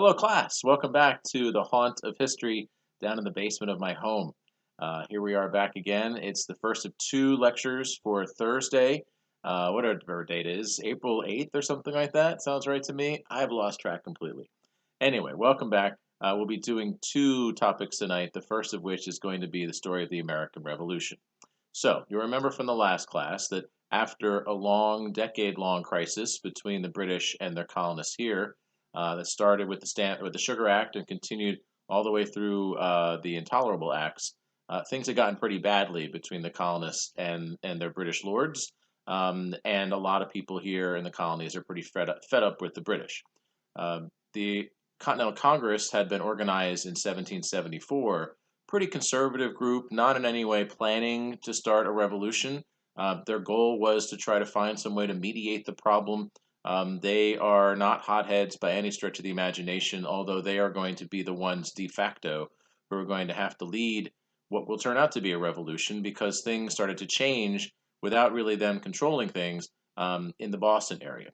Hello, class. Welcome back to the haunt of history down in the basement of my home. Here we are back again. It's the first of two lectures for Thursday. Whatever date is, April 8th or something like that. Sounds right to me. I've lost track completely. Anyway, welcome back. We'll be doing two topics tonight, the first of which is going to be the story of the American Revolution. So, you remember from the last class that after a long, decade-long crisis between the British and their colonists here, that started with the Sugar Act and continued all the way through the Intolerable Acts, things had gotten pretty badly between the colonists and their British lords, and a lot of people here in the colonies are pretty fed up with the British. The Continental Congress had been organized in 1774, pretty conservative group, not in any way planning to start a revolution. Their goal was to try to find some way to mediate the problem. They are not hotheads by any stretch of the imagination, although they are going to be the ones de facto who are going to have to lead what will turn out to be a revolution because things started to change without really them controlling things in the Boston area.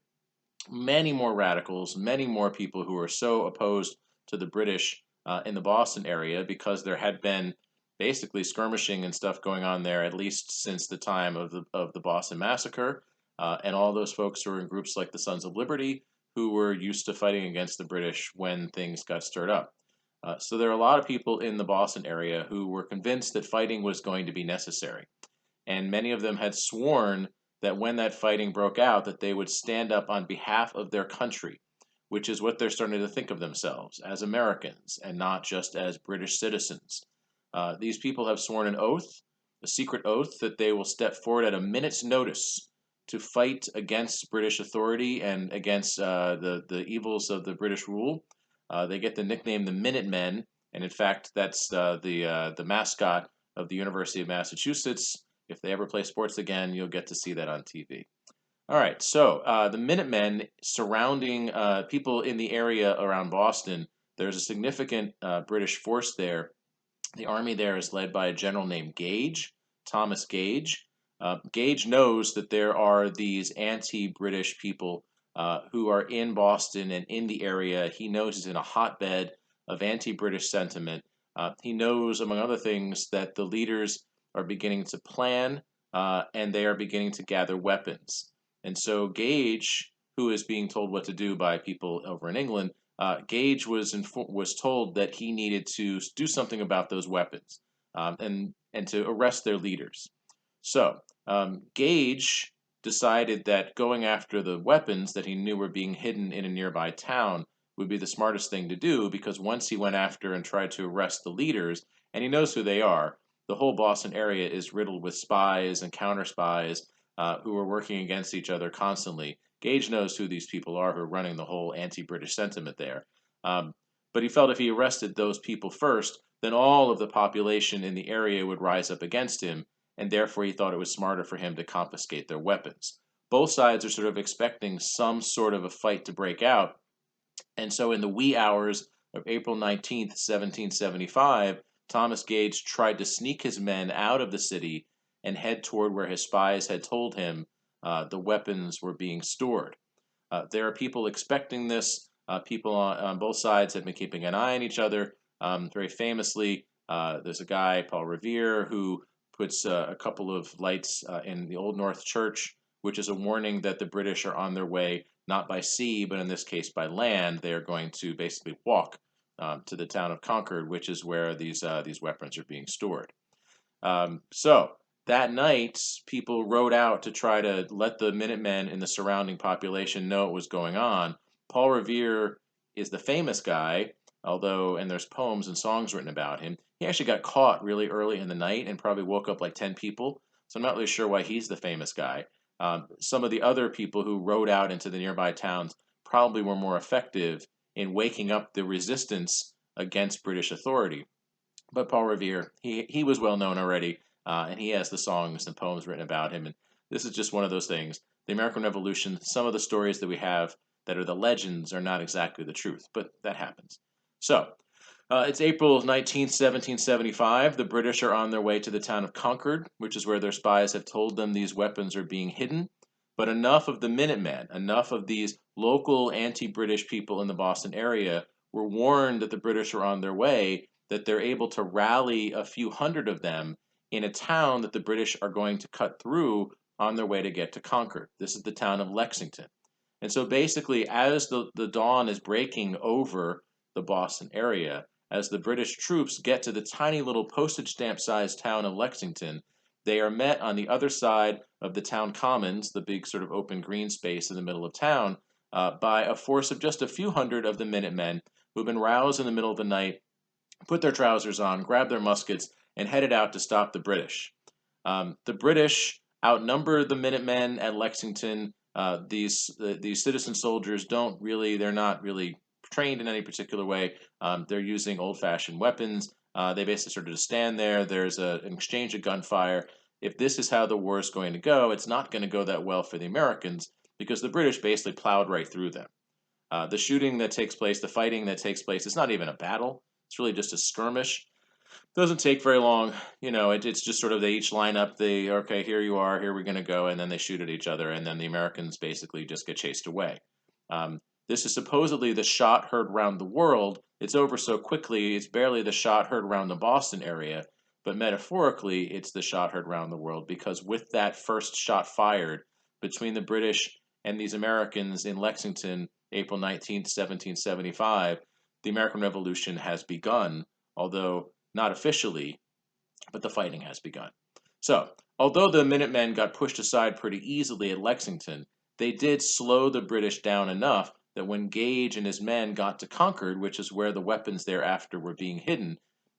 Many more radicals, many more people who are so opposed to the British in the Boston area because there had been basically skirmishing and stuff going on there at least since the time of the Boston Massacre, and all those folks who were in groups like the Sons of Liberty who were used to fighting against the British when things got stirred up. So there are a lot of people in the Boston area who were convinced that fighting was going to be necessary, and many of them had sworn that when that fighting broke out, that they would stand up on behalf of their country, which is what they're starting to think of themselves as Americans and not just as British citizens. These people have sworn an oath, a secret oath, that they will step forward at a minute's notice to fight against British authority and against the evils of the British rule. They get the nickname the Minutemen, and in fact, that's the mascot of the University of Massachusetts. If they ever play sports again, you'll get to see that on TV. All right, so the Minutemen surrounding people in the area around Boston, there's a significant British force there. The army there is led by a general named Gage, Thomas Gage. Gage knows that there are these anti-British people who are in Boston and in the area. He knows he's in a hotbed of anti-British sentiment. He knows, among other things, that the leaders are beginning to plan and they are beginning to gather weapons. And so Gage, who is being told what to do by people over in England, Gage was told that he needed to do something about those weapons and to arrest their leaders. So Gage decided that going after the weapons that he knew were being hidden in a nearby town would be the smartest thing to do, because once he went after and tried to arrest the leaders, and he knows who they are, the whole Boston area is riddled with spies and counter spies who are working against each other constantly. Gage knows who these people are who are running the whole anti-British sentiment there. But he felt if he arrested those people first, then all of the population in the area would rise up against him, and therefore he thought it was smarter for him to confiscate their weapons. Both sides are sort of expecting some sort of a fight to break out, and so in the wee hours of April 19th, 1775, Thomas Gage tried to sneak his men out of the city and head toward where his spies had told him the weapons were being stored. There are people expecting this. People on both sides have been keeping an eye on each other. Very famously, there's a guy, Paul Revere, who puts a couple of lights in the Old North Church, which is a warning that the British are on their way, not by sea, but in this case by land. They are going to basically walk to the town of Concord, which is where these weapons are being stored. So that night, people rode out to try to let the Minutemen in the surrounding population know what was going on. Paul Revere is the famous guy, although, and there's poems and songs written about him. He actually got caught really early in the night and probably woke up like 10 people. So I'm not really sure why he's the famous guy. Some of the other people who rode out into the nearby towns probably were more effective in waking up the resistance against British authority. But Paul Revere, he was well known already, and he has the songs and poems written about him. And this is just one of those things. The American Revolution, some of the stories that we have that are the legends are not exactly the truth, but that happens. So, it's April 19th, 1775. The British are on their way to the town of Concord, which is where their spies have told them these weapons are being hidden. But enough of the Minutemen, enough of these local anti-British people in the Boston area were warned that the British were on their way, that they're able to rally a few hundred of them in a town that the British are going to cut through on their way to get to Concord. This is the town of Lexington. And so basically, as the dawn is breaking over the Boston area, as the British troops get to the tiny little postage stamp sized town of Lexington, they are met on the other side of the town commons, the big sort of open green space in the middle of town, by a force of just a few hundred of the Minutemen who have been roused in the middle of the night, put their trousers on, grabbed their muskets, and headed out to stop the British. The British outnumber the Minutemen at Lexington. These citizen soldiers they're not really trained in any particular way. They're using old-fashioned weapons. They basically sort of just stand there. There's an exchange of gunfire. If this is how the war is going to go, it's not going to go that well for the Americans because the British basically plowed right through them. The shooting that takes place, the fighting that takes place, it's not even a battle. It's really just a skirmish. Doesn't take very long. It's just sort of they each line up. Okay, here you are, here we're going to go, and then they shoot at each other, and then the Americans basically just get chased away. This is supposedly the shot heard round the world. It's over so quickly, it's barely the shot heard around the Boston area, but metaphorically, it's the shot heard round the world because with that first shot fired between the British and these Americans in Lexington, April 19th, 1775, the American Revolution has begun, although not officially, but the fighting has begun. So, although the Minutemen got pushed aside pretty easily at Lexington, they did slow the British down enough that when Gage and his men got to Concord, which is where the weapons thereafter were being hidden,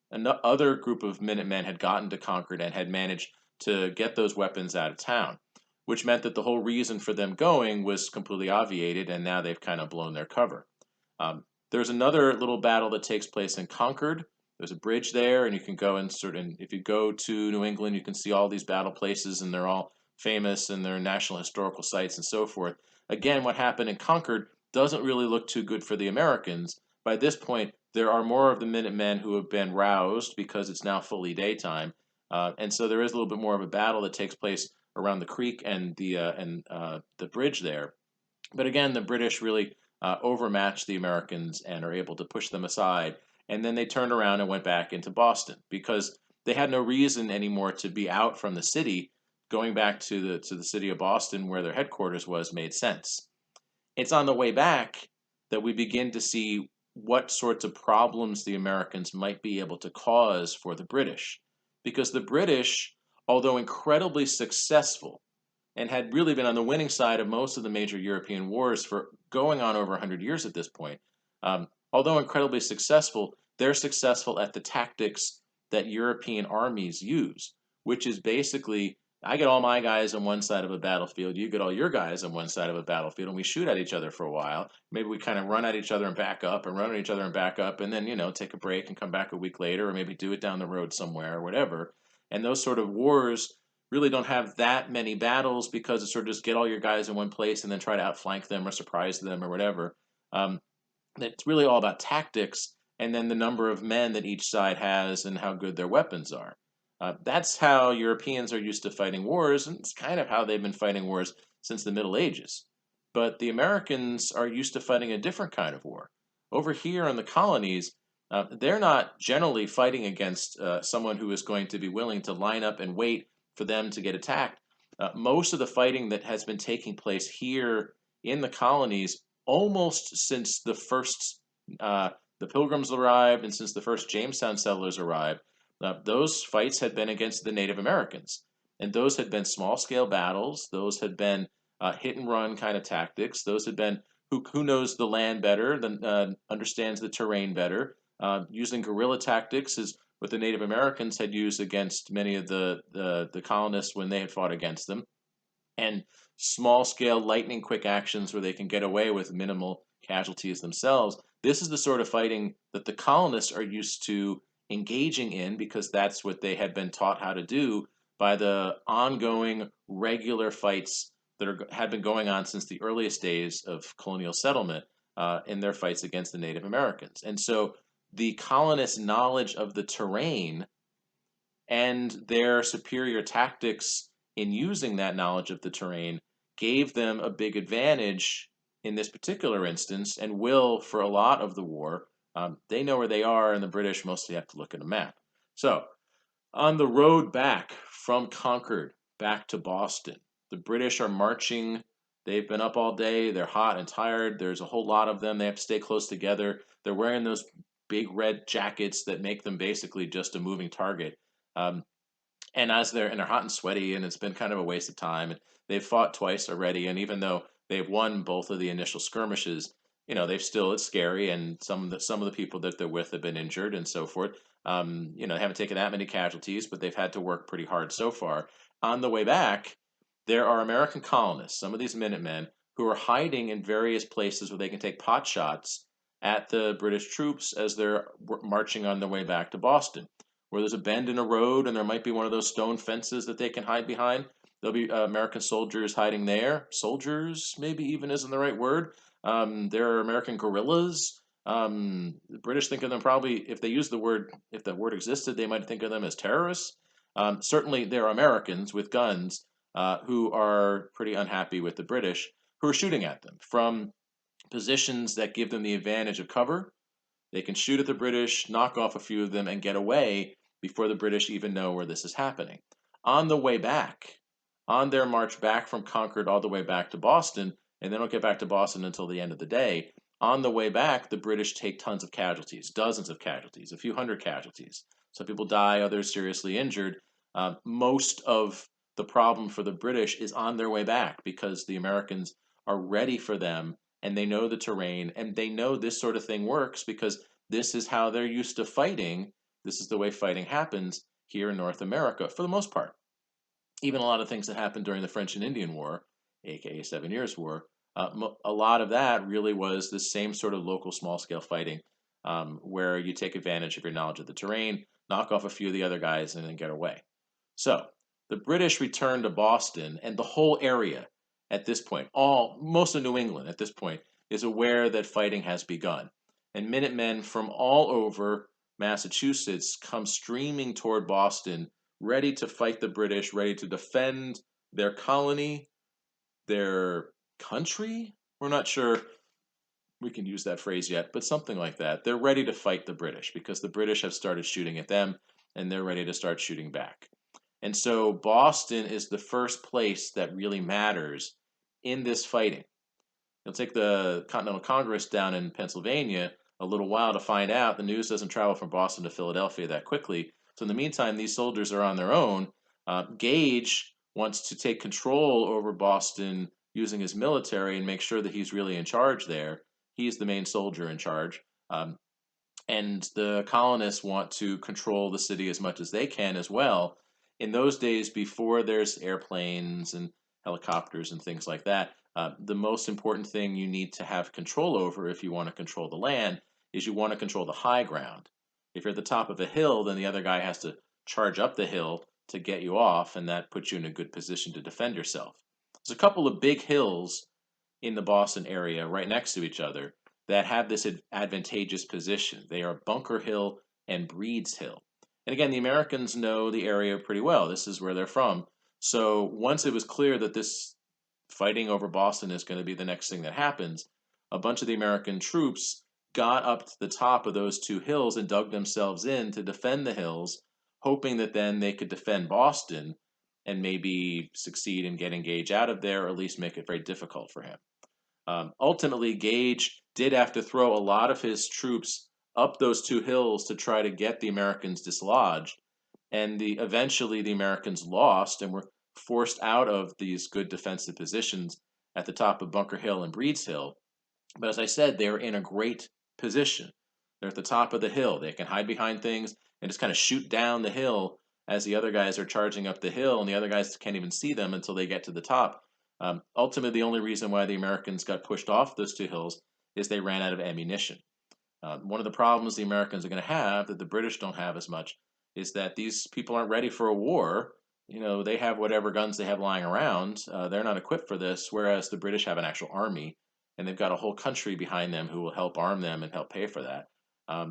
another group of Minutemen had gotten to Concord and had managed to get those weapons out of town, which meant that the whole reason for them going was completely obviated, and now they've kind of blown their cover. There's another little battle that takes place in Concord. There's a bridge there, and you can go and if you go to New England, you can see all these battle places, and they're all famous, and they're national historical sites and so forth. Again, what happened in Concord doesn't really look too good for the Americans. By this point, there are more of the Minutemen who have been roused because it's now fully daytime, and so there is a little bit more of a battle that takes place around the creek and the bridge there. But again, the British really overmatched the Americans and are able to push them aside. And then they turned around and went back into Boston because they had no reason anymore to be out from the city. Going back to the city of Boston, where their headquarters was, made sense. It's on the way back that we begin to see what sorts of problems the Americans might be able to cause for the British. Because the British, although incredibly successful, and had really been on the winning side of most of the major European wars for going on over 100 years at this point. Although incredibly successful, they're successful at the tactics that European armies use, which is basically, I get all my guys on one side of a battlefield, you get all your guys on one side of a battlefield, and we shoot at each other for a while. Maybe we kind of run at each other and back up, and run at each other and back up, and then, take a break and come back a week later, or maybe do it down the road somewhere or whatever. And those sort of wars really don't have that many battles because it's sort of just get all your guys in one place and then try to outflank them or surprise them or whatever. It's really all about tactics and then the number of men that each side has and how good their weapons are. That's how Europeans are used to fighting wars, and it's kind of how they've been fighting wars since the Middle Ages. But the Americans are used to fighting a different kind of war. Over here in the colonies, they're not generally fighting against someone who is going to be willing to line up and wait for them to get attacked. Most of the fighting that has been taking place here in the colonies, almost since the Pilgrims arrived and since the first Jamestown settlers arrived, those fights had been against the Native Americans. And those had been small-scale battles. Those had been hit-and-run kind of tactics. Those had been who knows the land better, understands the terrain better. Using guerrilla tactics is what the Native Americans had used against many of the colonists when they had fought against them. And small-scale, lightning-quick actions where they can get away with minimal casualties themselves. This is the sort of fighting that the colonists are used to engaging in because that's what they had been taught how to do by the ongoing regular fights that had been going on since the earliest days of colonial settlement in their fights against the Native Americans. And so the colonists' knowledge of the terrain and their superior tactics in using that knowledge of the terrain gave them a big advantage in this particular instance and will for a lot of the war They know where they are, and the British mostly have to look at a map. So, on the road back from Concord back to Boston, the British are marching. They've been up all day. They're hot and tired. There's a whole lot of them. They have to stay close together. They're wearing those big red jackets that make them basically just a moving target. Um, and they're hot and sweaty, and it's been kind of a waste of time. And they've fought twice already, and even though they've won both of the initial skirmishes, they've still it's scary, and some of the people that they're with have been injured and so forth. They haven't taken that many casualties, but they've had to work pretty hard so far. On the way back, there are American colonists, some of these Minutemen, who are hiding in various places where they can take pot shots at the British troops as they're marching on their way back to Boston, where there's a bend in a road and there might be one of those stone fences that they can hide behind. There'll be American soldiers hiding there. Soldiers, maybe even isn't the right word. There are American guerrillas. The British think of them probably, if they use the word, if the word existed, they might think of them as terrorists. Certainly, there are Americans with guns who are pretty unhappy with the British, who are shooting at them from positions that give them the advantage of cover. They can shoot at the British, knock off a few of them, and get away before the British even know where this is happening. On the way back, on their march back from Concord all the way back to Boston, and they don't get back to Boston until the end of the day. On the way back, the British take tons of casualties, dozens of casualties, a few hundred casualties. Some people die, others seriously injured. Most of the problem for the British is on their way back because the Americans are ready for them, and they know the terrain, and they know this sort of thing works because this is how they're used to fighting. This is the way fighting happens here in North America for the most part. Even a lot of things that happened during the French and Indian War, aka 7 Years' War, a lot of that really was the same sort of local small scale fighting, where you take advantage of your knowledge of the terrain, knock off a few of the other guys, and then get away. So the British returned to Boston, and the whole area at this point, most of New England at this point, is aware that fighting has begun. And Minutemen from all over Massachusetts come streaming toward Boston, ready to fight the British, ready to defend their colony, their country. We're not sure we can use that phrase yet, but something like that. They're ready to fight the British because the British have started shooting at them, and they're ready to start shooting back. And so Boston is the first place that really matters in this fighting. It'll take the Continental Congress down in Pennsylvania a little while to find out. The news doesn't travel from Boston to Philadelphia that quickly. So in the meantime, these soldiers are on their own. Gage wants to take control over Boston using his military and make sure that he's really in charge there. He's the main soldier in charge. And the colonists want to control the city as much as they can as well. In those days, before there's airplanes and helicopters and things like that, the most important thing you need to have control over if you want to control the land is you want to control the high ground. If you're at the top of a hill, then the other guy has to charge up the hill to get you off, and that puts you in a good position to defend yourself. There's a couple of big hills in the Boston area right next to each other that have this advantageous position. They are Bunker Hill and Breed's Hill. And again, the Americans know the area pretty well. This is where they're from. So once it was clear that this fighting over Boston is going to be the next thing that happens, a bunch of the American troops got up to the top of those two hills and dug themselves in to defend the hills, hoping that then they could defend Boston and maybe succeed in getting Gage out of there, or at least make it very difficult for him. Ultimately, Gage did have to throw a lot of his troops up those two hills to try to get the Americans dislodged, and eventually the Americans lost and were forced out of these good defensive positions at the top of Bunker Hill and Breed's Hill. But as I said, they're in a great position. They're at the top of the hill. They can hide behind things and just kind of shoot down the hill as the other guys are charging up the hill, and the other guys can't even see them until they get to the top. Ultimately, the only reason why the Americans got pushed off those two hills is they ran out of ammunition. One of the problems the Americans are going to have that the British don't have as much is that these people aren't ready for a war. They have whatever guns they have lying around. They're not equipped for this, whereas the British have an actual army, and they've got a whole country behind them who will help arm them and help pay for that.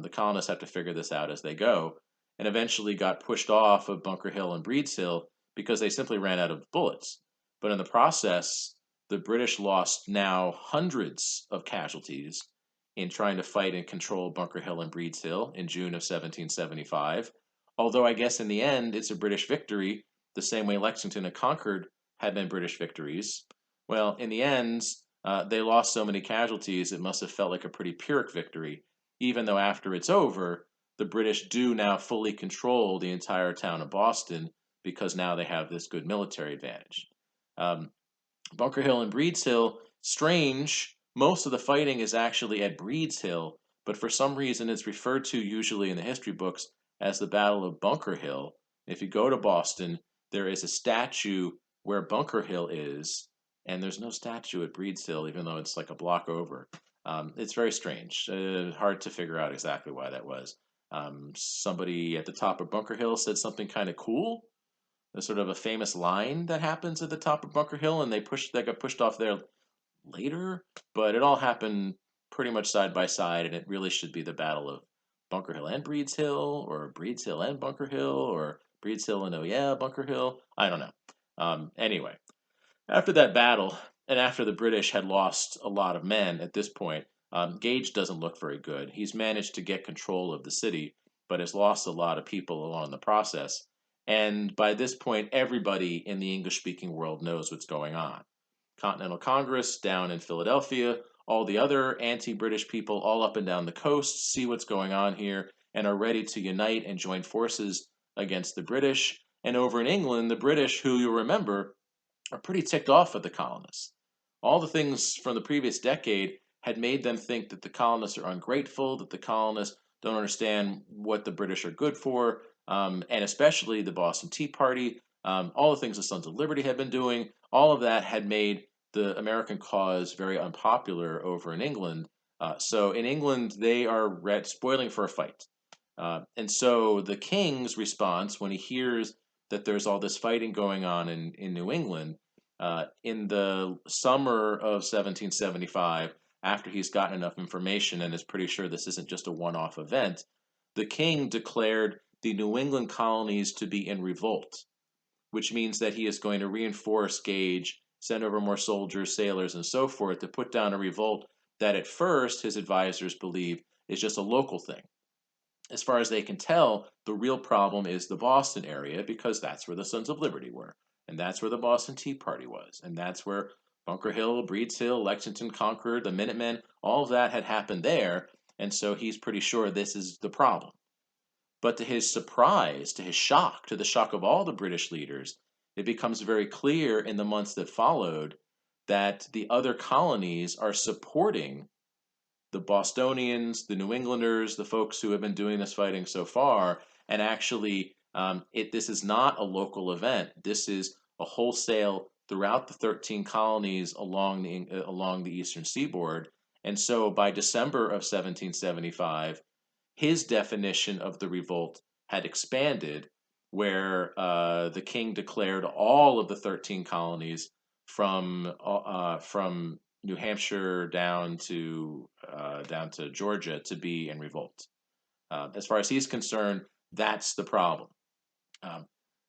The colonists have to figure this out as they go, and eventually got pushed off of Bunker Hill and Breed's Hill because they simply ran out of bullets. But in the process, the British lost now hundreds of casualties in trying to fight and control Bunker Hill and Breeds Hill in June of 1775. Although I guess in the end it's a British victory, the same way Lexington and Concord had been British victories. Well, in the end, they lost so many casualties, it must have felt like a pretty Pyrrhic victory, even though after it's over, the British do now fully control the entire town of Boston because now they have this good military advantage. Um, Bunker Hill and Breeds Hill, strange. Most of the fighting is actually at Breeds Hill, but for some reason it's referred to usually in the history books as the Battle of Bunker Hill. If you go to Boston, there is a statue where Bunker Hill is, and there's no statue at Breeds Hill, even though it's like a block over. It's very strange. Hard to figure out exactly why that was. Somebody at the top of Bunker Hill said something kind of cool. There's sort of a famous line that happens at the top of Bunker Hill, and they got pushed off there later, but it all happened pretty much side by side, and it really should be the Battle of Bunker Hill and Breeds Hill, or Breeds Hill and Bunker Hill, or Breeds Hill and oh yeah, Bunker Hill. I don't know. Anyway, after that battle, and after the British had lost a lot of men at this point, Gage doesn't look very good. He's managed to get control of the city, but has lost a lot of people along the process. And by this point, everybody in the English speaking world knows what's going on. Continental Congress down in Philadelphia, all the other anti British people all up and down the coast see what's going on here and are ready to unite and join forces against the British. And over in England, the British, who you'll remember, are pretty ticked off at the colonists. All the things from the previous decade had made them think that the colonists are ungrateful, that the colonists don't understand what the British are good for, and especially the Boston Tea Party, all the things the Sons of Liberty had been doing, all of that had made the American cause very unpopular over in England. So in England, they are spoiling for a fight. And so the king's response when he hears that there's all this fighting going on in New England in the summer of 1775, after he's gotten enough information and is pretty sure this isn't just a one off event, the king declared the New England colonies to be in revolt, which means that he is going to reinforce Gage, send over more soldiers, sailors, and so forth to put down a revolt that at first his advisors believe is just a local thing. As far as they can tell, the real problem is the Boston area because that's where the Sons of Liberty were, and that's where the Boston Tea Party was, and that's where Bunker Hill, Breeds Hill, Lexington, Concord, the Minutemen, all of that had happened there, and so he's pretty sure this is the problem. But to his surprise, to his shock, to the shock of all the British leaders, it becomes very clear in the months that followed that the other colonies are supporting the Bostonians, the New Englanders, the folks who have been doing this fighting so far, and actually, this is not a local event. This is a wholesale throughout the 13 colonies along the eastern seaboard. And so, by December of 1775, his definition of the revolt had expanded, where the king declared all of the 13 colonies from New Hampshire down to Georgia to be in revolt. As far as he's concerned, that's the problem. Um,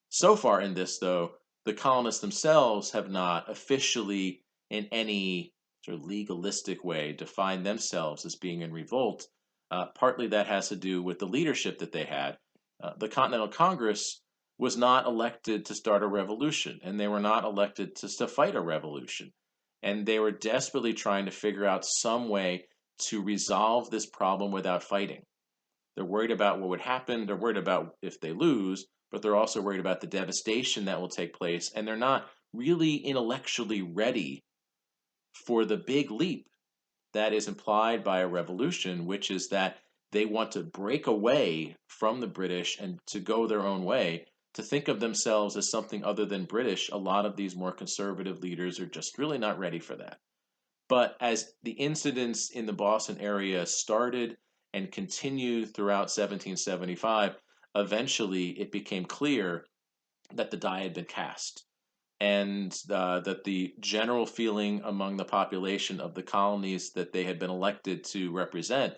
so far in this, though, the colonists themselves have not officially, in any sort of legalistic way, defined themselves as being in revolt. Partly that has to do with the leadership that they had. The Continental Congress was not elected to start a revolution, and they were not elected to fight a revolution. And they were desperately trying to figure out some way to resolve this problem without fighting. They're worried about what would happen. They're worried about if they lose, but they're also worried about the devastation that will take place. And they're not really intellectually ready for the big leap that is implied by a revolution, which is that they want to break away from the British and to go their own way, to think of themselves as something other than British. A lot of these more conservative leaders are just really not ready for that. But as the incidents in the Boston area started and continued throughout 1775, eventually it became clear that the die had been cast and that the general feeling among the population of the colonies that they had been elected to represent,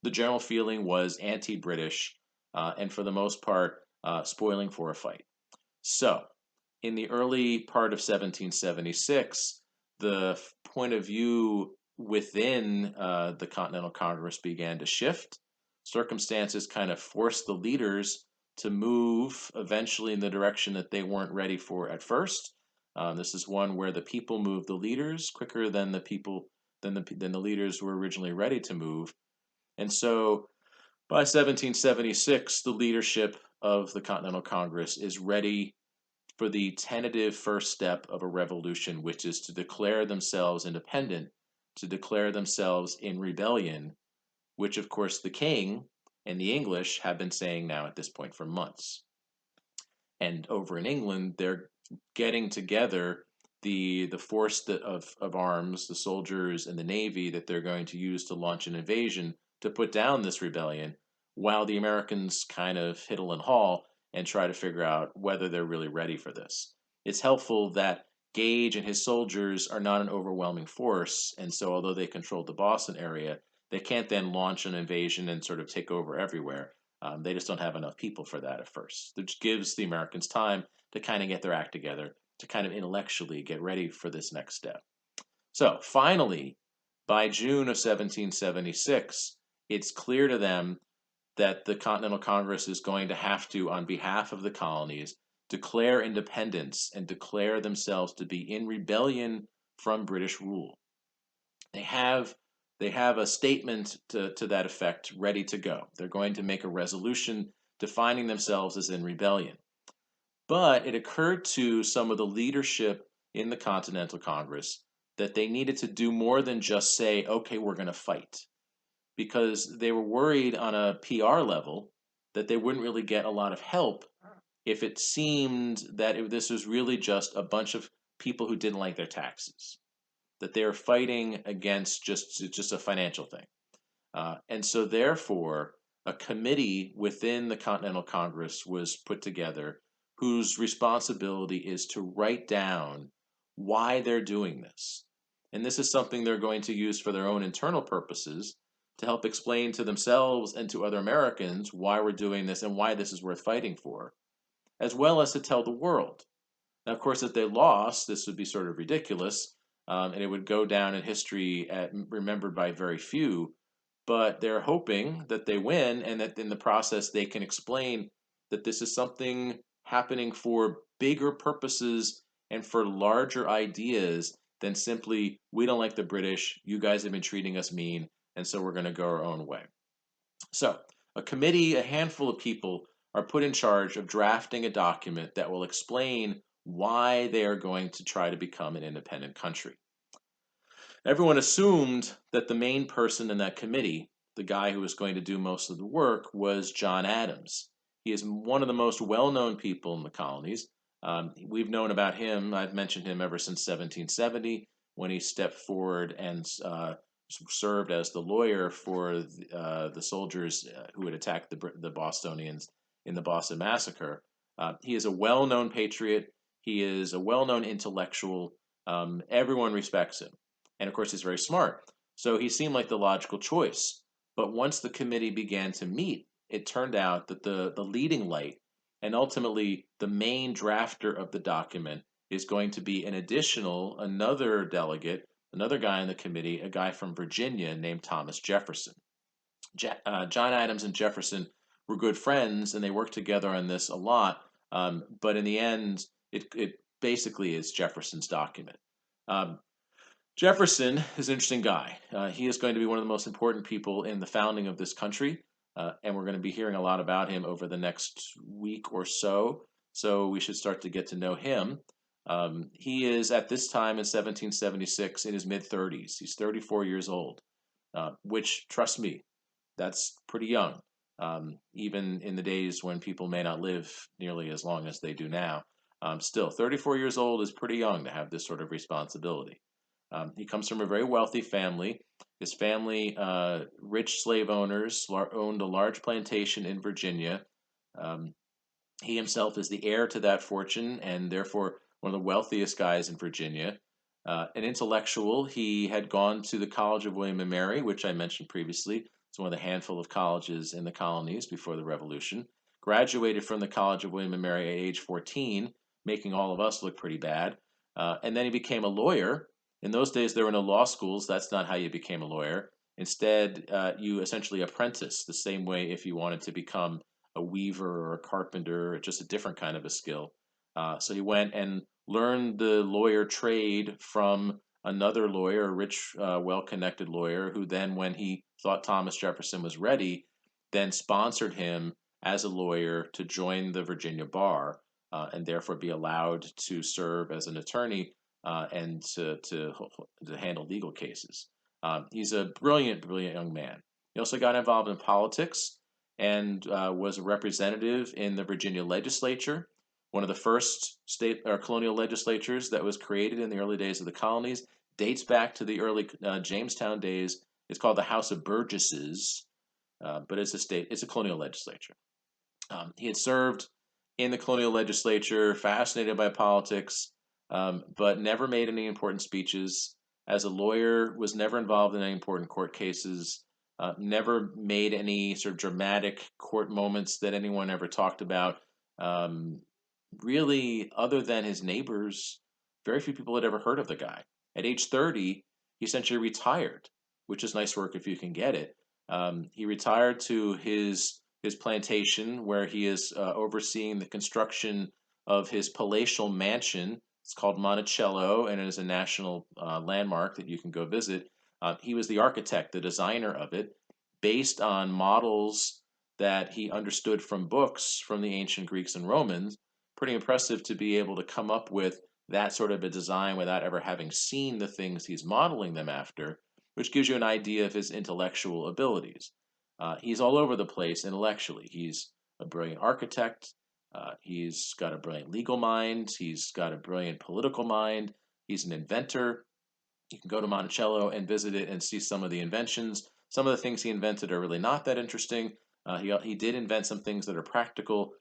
the general feeling was anti British and for the most part, spoiling for a fight. So, in the early part of 1776, the point of view within the Continental Congress began to shift. Circumstances kind of forced the leaders to move eventually in the direction that they weren't ready for at first. This is one where the people moved the leaders quicker than the leaders were originally ready to move. And so by 1776, the leadership of the Continental Congress is ready for the tentative first step of a revolution, which is to declare themselves independent, to declare themselves in rebellion, which, of course, the king and the English have been saying now at this point for months. And over in England, they're getting together the force of arms, the soldiers and the navy that they're going to use to launch an invasion to put down this rebellion, while the Americans kind of hiddle and haul and try to figure out whether they're really ready for this. It's helpful that Gage and his soldiers are not an overwhelming force, and so although they controlled the Boston area, they can't then launch an invasion and sort of take over everywhere. They just don't have enough people for that at first, which gives the Americans time to kind of get their act together, to kind of intellectually get ready for this next step. So finally, by June of 1776, it's clear to them that the Continental Congress is going to have to, on behalf of the colonies, declare independence and declare themselves to be in rebellion from British rule. They have a statement to that effect ready to go. They're going to make a resolution defining themselves as in rebellion. But it occurred to some of the leadership in the Continental Congress that they needed to do more than just say, okay, we're going to fight, because they were worried on a PR level that they wouldn't really get a lot of help if it seemed that this was really just a bunch of people who didn't like their taxes, that they were fighting against just a financial thing. And so therefore, a committee within the Continental Congress was put together whose responsibility is to write down why they're doing this. And this is something they're going to use for their own internal purposes to help explain to themselves and to other Americans why we're doing this and why this is worth fighting for, as well as to tell the world. Now, of course, if they lost, this would be sort of ridiculous, and it would go down in history remembered by very few. But they're hoping that they win, and that in the process they can explain that this is something happening for bigger purposes and for larger ideas than simply, we don't like the British, you guys have been treating us mean, and so we're going to go our own way. So, a committee, a handful of people, are put in charge of drafting a document that will explain why they are going to try to become an independent country. Everyone assumed that the main person in that committee, the guy who was going to do most of the work, was John Adams. He is one of the most well-known people in the colonies. We've known about him. I've mentioned him ever since 1770, when he stepped forward and served as the lawyer for the soldiers who had attacked the Bostonians in the Boston Massacre. He is a well-known patriot. He is a well-known intellectual. Everyone respects him. And of course, he's very smart. So he seemed like the logical choice. But once the committee began to meet, it turned out that the leading light and ultimately the main drafter of the document is going to be another delegate, another guy in the committee, a guy from Virginia named Thomas Jefferson. John Adams and Jefferson were good friends, and they worked together on this a lot. But in the end, it basically is Jefferson's document. Jefferson is an interesting guy. He is going to be one of the most important people in the founding of this country, and we're going to be hearing a lot about him over the next week or so. So we should start to get to know him. He is at this time in 1776 in his mid-30s. He's 34 years old, which, trust me, that's pretty young, even in the days when people may not live nearly as long as they do now. Still, 34 years old is pretty young to have this sort of responsibility. He comes from a very wealthy family. His family, rich slave owners, owned a large plantation in Virginia. He himself is the heir to that fortune and therefore one of the wealthiest guys in Virginia. An intellectual, he had gone to the College of William and Mary, which I mentioned previously. It's one of the handful of colleges in the colonies before the Revolution. Graduated from the College of William and Mary at age 14, making all of us look pretty bad. And then he became a lawyer. In those days, there were no law schools. That's not how you became a lawyer. Instead, you essentially apprentice the same way if you wanted to become a weaver or a carpenter, or just a different kind of a skill. So he went and learned the lawyer trade from another lawyer, a rich, well-connected lawyer, who then, when he thought Thomas Jefferson was ready, then sponsored him as a lawyer to join the Virginia bar, and therefore be allowed to serve as an attorney, and to handle legal cases. He's a brilliant, brilliant young man. He also got involved in politics and was a representative in the Virginia legislature, one of the first state or colonial legislatures that was created in the early days of the colonies. Dates back to the early Jamestown days. It's called the House of Burgesses, but it's a colonial legislature. He had served in the colonial legislature, fascinated by politics, but never made any important speeches. As a lawyer, was never involved in any important court cases, never made any sort of dramatic court moments that anyone ever talked about. Really, other than his neighbors, very few people had ever heard of the guy. At age 30, he essentially retired, which is nice work if you can get it. He retired to his plantation, where he is overseeing the construction of his palatial mansion. It's called Monticello, and it is a national landmark that you can go visit. He was the architect, the designer of it, based on models that he understood from books from the ancient Greeks and Romans. Pretty impressive to be able to come up with that sort of a design without ever having seen the things he's modeling them after, which gives you an idea of his intellectual abilities. He's all over the place intellectually. He's a brilliant architect. He's got a brilliant legal mind. He's got a brilliant political mind. He's an inventor. You can go to Monticello and visit it and see some of the inventions. Some of the things he invented are really not that interesting. He did invent some things that are practical.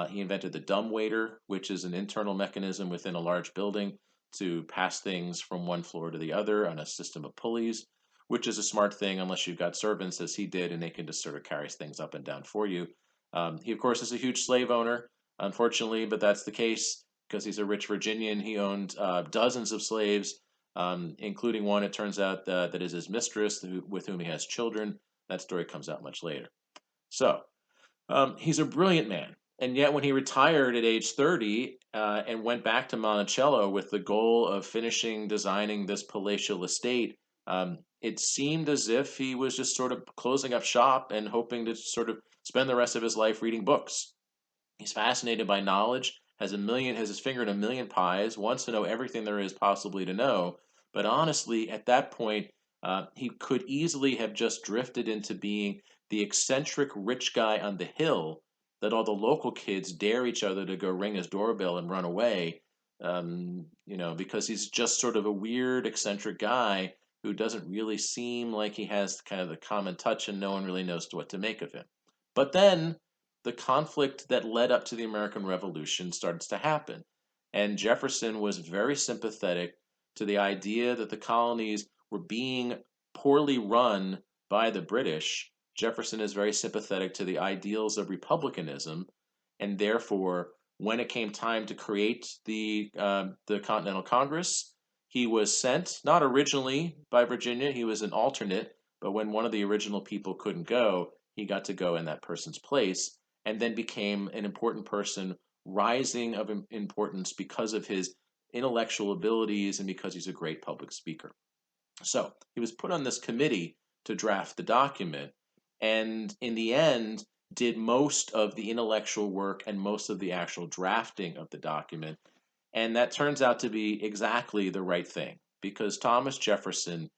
He invented the dumbwaiter, which is an internal mechanism within a large building to pass things from one floor to the other on a system of pulleys, which is a smart thing unless you've got servants, as he did, and they can just sort of carry things up and down for you. He, of course, is a huge slave owner, unfortunately, but that's the case because he's a rich Virginian. He owned dozens of slaves, including one, it turns out, that is his mistress, with whom he has children. That story comes out much later. So, he's a brilliant man. And yet, when he retired at age 30 and went back to Monticello with the goal of finishing designing this palatial estate, it seemed as if he was just sort of closing up shop and hoping to sort of spend the rest of his life reading books. He's fascinated by knowledge, has his finger in a million pies, wants to know everything there is possibly to know. But honestly, at that point, he could easily have just drifted into being the eccentric rich guy on the hill that all the local kids dare each other to go ring his doorbell and run away, because he's just sort of a weird, eccentric guy who doesn't really seem like he has kind of the common touch, and no one really knows what to make of him. But then the conflict that led up to the American Revolution starts to happen. And Jefferson was very sympathetic to the idea that the colonies were being poorly run by the British. Jefferson is very sympathetic to the ideals of republicanism, and therefore, when it came time to create the Continental Congress, he was sent, not originally by Virginia, he was an alternate, but when one of the original people couldn't go, he got to go in that person's place, and then became an important person, rising of importance because of his intellectual abilities and because he's a great public speaker. So he was put on this committee to draft the document, and in the end, did most of the intellectual work and most of the actual drafting of the document. And that turns out to be exactly the right thing, because Thomas Jefferson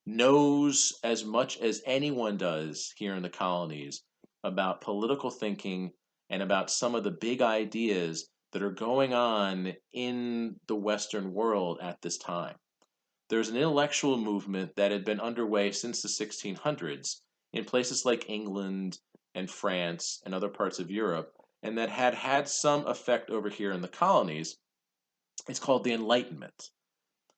knows as much as anyone does here in the colonies about political thinking and about some of the big ideas that are going on in the Western world at this time. There's an intellectual movement that had been underway since the 1600s in places like England and France and other parts of Europe, and that had had some effect over here in the colonies. It's called the Enlightenment.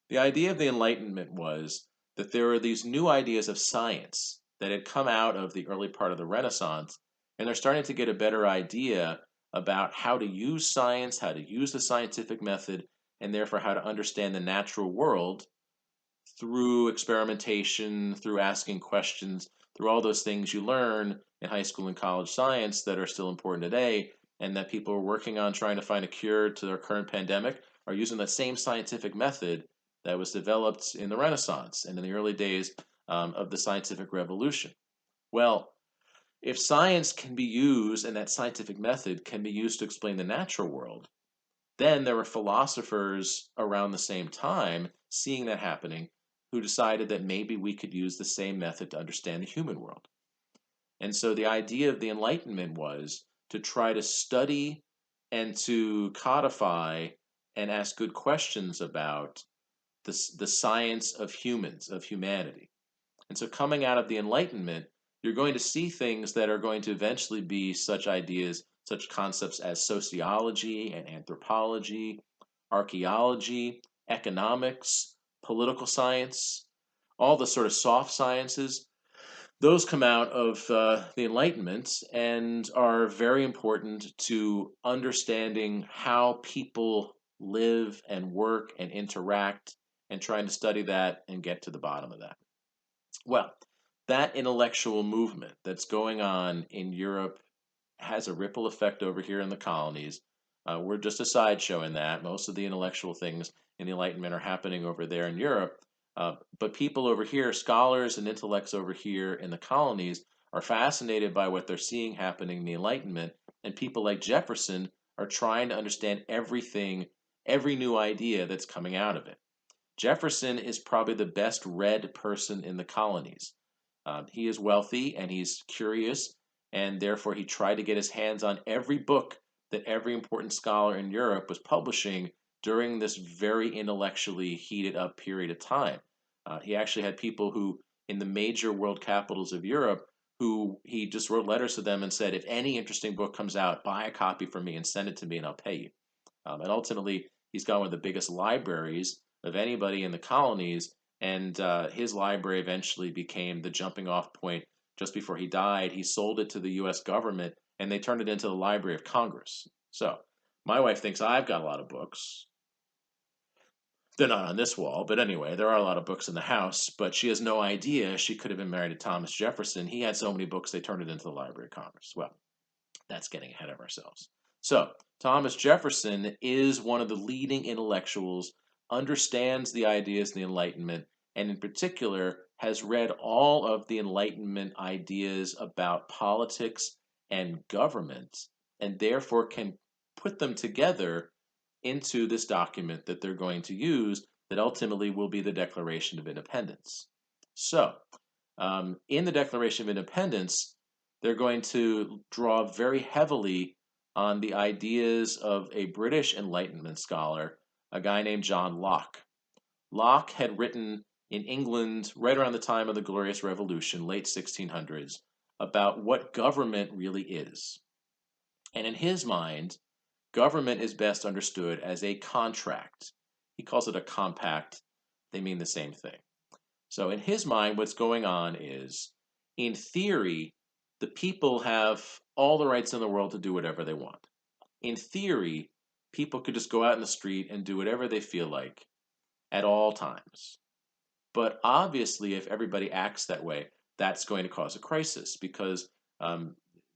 The idea of the Enlightenment was that there are these new ideas of science that had come out of the early part of the Renaissance, and they're starting to get a better idea about how to use science, how to use the scientific method, and therefore how to understand the natural world through experimentation, through asking questions, through all those things you learn in high school and college science that are still important today, and that people are working on trying to find a cure to their current pandemic, are using that same scientific method that was developed in the Renaissance and in the early days of the scientific revolution. Well, if science can be used and that scientific method can be used to explain the natural world, then there were philosophers around the same time seeing that happening who decided that maybe we could use the same method to understand the human world. And so the idea of the Enlightenment was to try to study and to codify and ask good questions about the science of humans, of humanity. And so coming out of the Enlightenment, you're going to see things that are going to eventually be such ideas, such concepts as sociology and anthropology, archaeology, economics, political science, all the sort of soft sciences. Those come out of the Enlightenment and are very important to understanding how people live and work and interact and trying to study that and get to the bottom of that. Well, that intellectual movement that's going on in Europe has a ripple effect over here in the colonies. We're just a sideshow in that. Most of the intellectual things in the Enlightenment are happening over there in Europe. But people over here, scholars and intellects over here in the colonies, are fascinated by what they're seeing happening in the Enlightenment. And people like Jefferson are trying to understand everything, every new idea that's coming out of it. Jefferson is probably the best read person in the colonies. He is wealthy and he's curious, and therefore he tried to get his hands on every book that every important scholar in Europe was publishing during this very intellectually heated up period of time. He actually had people who, in the major world capitals of Europe, who he just wrote letters to them and said, if any interesting book comes out, buy a copy for me and send it to me and I'll pay you. And ultimately, he's got one of the biggest libraries of anybody in the colonies, and his library eventually became the jumping off point. Just before he died, he sold it to the U.S. government, and they turned it into the Library of Congress. So my wife thinks I've got a lot of books. They're not on this wall, but anyway, there are a lot of books in the house, but she has no idea she could have been married to Thomas Jefferson. He had so many books, they turned it into the Library of Congress. Well, that's getting ahead of ourselves. So, Thomas Jefferson is one of the leading intellectuals, understands the ideas of the Enlightenment, and in particular has read all of the Enlightenment ideas about politics and government, and therefore can put them together into this document that they're going to use that ultimately will be the Declaration of Independence. So, in the Declaration of Independence, they're going to draw very heavily on the ideas of a British Enlightenment scholar, a guy named John Locke. Locke had written in England right around the time of the Glorious Revolution, late 1600s, about what government really is. And in his mind, government is best understood as a contract. He calls it a compact. They mean the same thing. So in his mind, what's going on is, in theory, the people have all the rights in the world to do whatever they want. In theory, people could just go out in the street and do whatever they feel like at all times. But obviously, if everybody acts that way, that's going to cause a crisis because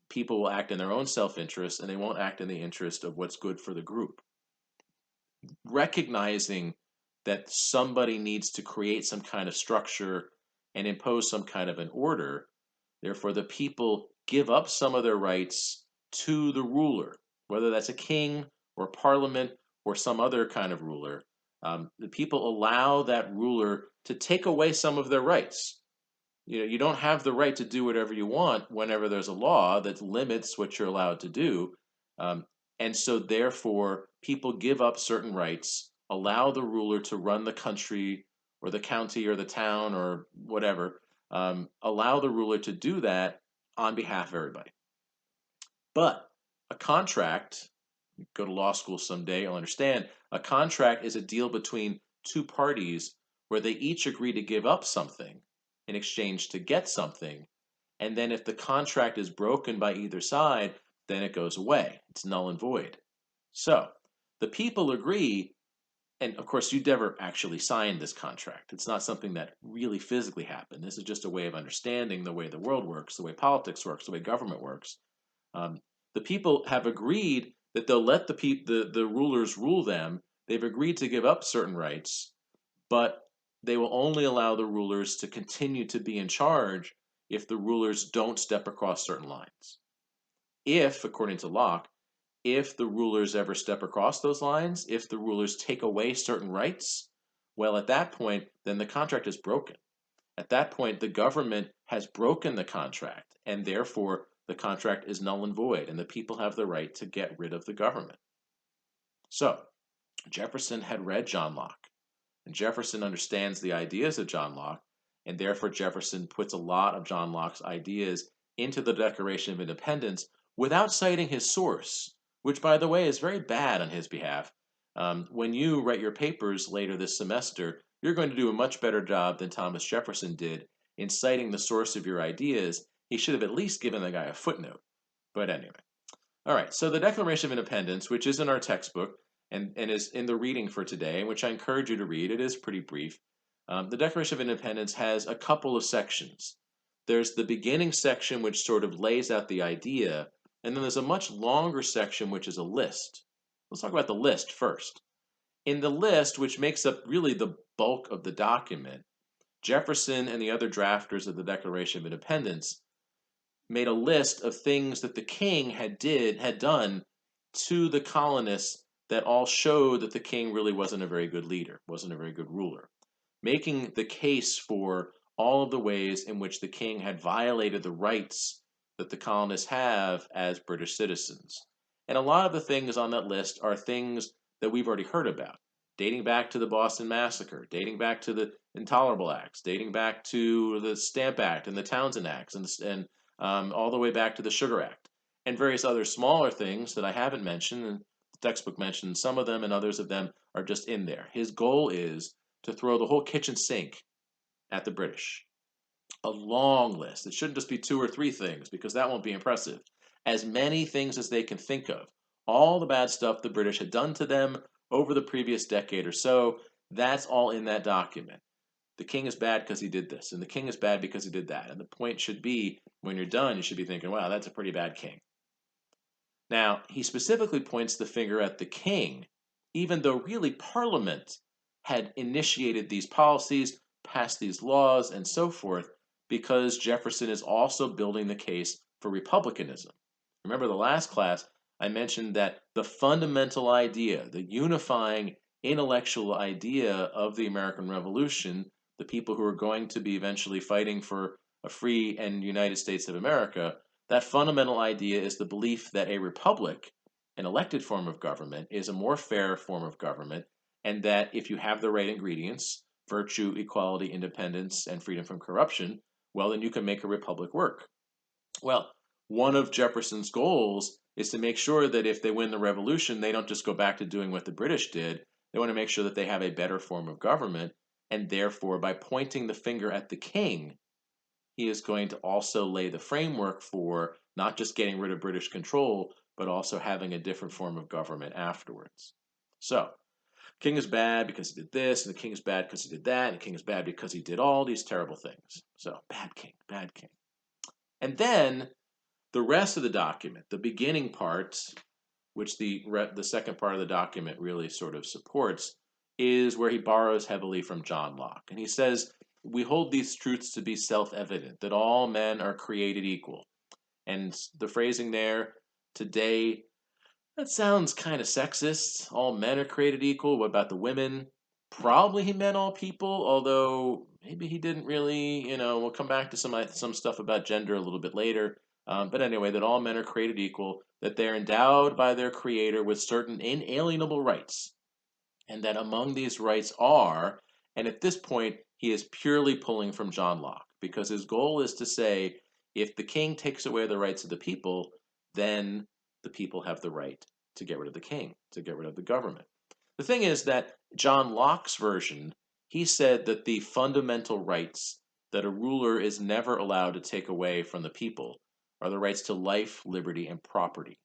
people will act in their own self-interest and they won't act in the interest of what's good for the group. Recognizing that somebody needs to create some kind of structure and impose some kind of an order. Therefore, the people give up some of their rights to the ruler, whether that's a king or parliament or some other kind of ruler. The people allow that ruler to take away some of their rights. You don't have the right to do whatever you want whenever there's a law that limits what you're allowed to do. And so, therefore, people give up certain rights, allow the ruler to run the country or the county or the town or whatever, allow the ruler to do that on behalf of everybody. But a contract, go to law school someday, you'll understand, a contract is a deal between two parties where they each agree to give up something in exchange to get something. And then if the contract is broken by either side, then it goes away. It's null and void. So the people agree And of course, you never actually signed this contract. It's not something that really physically happened. This is just a way of understanding the way the world works, the way politics works, the way government works. Um, the people have agreed that they'll let the rulers rule them. They've agreed to give up certain rights, but they will only allow the rulers to continue to be in charge if the rulers don't step across certain lines. If, according to Locke, if the rulers ever step across those lines, if the rulers take away certain rights, well, at that point, then the contract is broken. At that point, the government has broken the contract, and therefore the contract is null and void, and the people have the right to get rid of the government. So, Jefferson had read John Locke, and Jefferson understands the ideas of John Locke, and therefore Jefferson puts a lot of John Locke's ideas into the Declaration of Independence without citing his source, which, by the way, is very bad on his behalf. When you write your papers later this semester, you're going to do a much better job than Thomas Jefferson did in citing the source of your ideas. He should have at least given the guy a footnote. But anyway. All right, so the Declaration of Independence, which is in our textbook and is in the reading for today, which I encourage you to read, it is pretty brief. The Declaration of Independence has a couple of sections. There's the beginning section, which sort of lays out the idea, and then there's a much longer section, which is a list. Let's talk about the list first. In the list, which makes up really the bulk of the document, Jefferson and the other drafters of the Declaration of Independence made a list of things that the king had done to the colonists that all showed that the king really wasn't a very good leader, wasn't a very good ruler, making the case for all of the ways in which the king had violated the rights that the colonists have as British citizens. And a lot of the things on that list are things that we've already heard about, dating back to the Boston Massacre, dating back to the Intolerable Acts, dating back to the Stamp Act and the Townshend Acts, and all the way back to the Sugar Act, and various other smaller things that I haven't mentioned. And the textbook mentions some of them, and others of them are just in there. His goal is to throw the whole kitchen sink at the British. A long list. It shouldn't just be 2 or 3 things, because that won't be impressive. As many things as they can think of. All the bad stuff the British had done to them over the previous decade or so, that's all in that document. The king is bad because he did this, and the king is bad because he did that. And the point should be, when you're done, you should be thinking, wow, that's a pretty bad king. Now, he specifically points the finger at the king, even though really Parliament had initiated these policies, passed these laws, and so forth, because Jefferson is also building the case for republicanism. Remember the last class, I mentioned that the fundamental idea, the unifying intellectual idea of the American Revolution, the people who are going to be eventually fighting for a free and United States of America, that fundamental idea is the belief that a republic, an elected form of government, is a more fair form of government, and that if you have the right ingredients, virtue, equality, independence, and freedom from corruption, well, then you can make a republic work. Well, one of Jefferson's goals is to make sure that if they win the revolution, they don't just go back to doing what the British did. They want to make sure that they have a better form of government, and therefore, by pointing the finger at the king, he is going to also lay the framework for not just getting rid of British control, but also having a different form of government afterwards. So, king is bad because he did this, and the king is bad because he did that, and the king is bad because he did all these terrible things. So, bad king, bad king. And then the rest of the document, the beginning part, which the second part of the document really sort of supports, is where he borrows heavily from John Locke. And he says, we hold these truths to be self-evident, that all men are created equal. And the phrasing there, today, that sounds kind of sexist. All men are created equal. What about the women? Probably he meant all people, although maybe he didn't really, we'll come back to some stuff about gender a little bit later. But anyway, that all men are created equal, that they're endowed by their creator with certain inalienable rights, and that among these rights are, and at this point, he is purely pulling from John Locke, because his goal is to say, if the king takes away the rights of the people, then the people have the right to get rid of the king, to get rid of the government. The thing is that John Locke's version, he said that the fundamental rights that a ruler is never allowed to take away from the people are the rights to life, liberty, and property.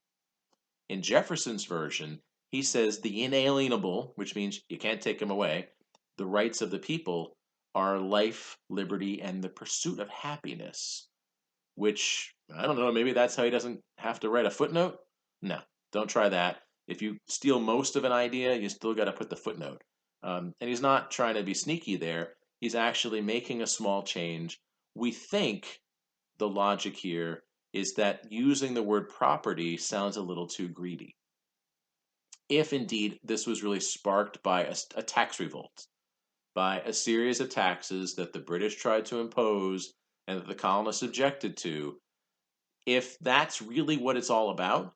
In Jefferson's version, He says the inalienable, which means you can't take them away, the rights of the people are life, liberty, and the pursuit of happiness. Which, I don't know, maybe that's how he doesn't have to write a footnote? No, don't try that. If you steal most of an idea, you still got to put the footnote. And he's not trying to be sneaky there. He's actually making a small change. We think the logic here is that using the word property sounds a little too greedy. If indeed this was really sparked by a tax revolt, by a series of taxes that the British tried to impose and that the colonists objected to, if that's really what it's all about,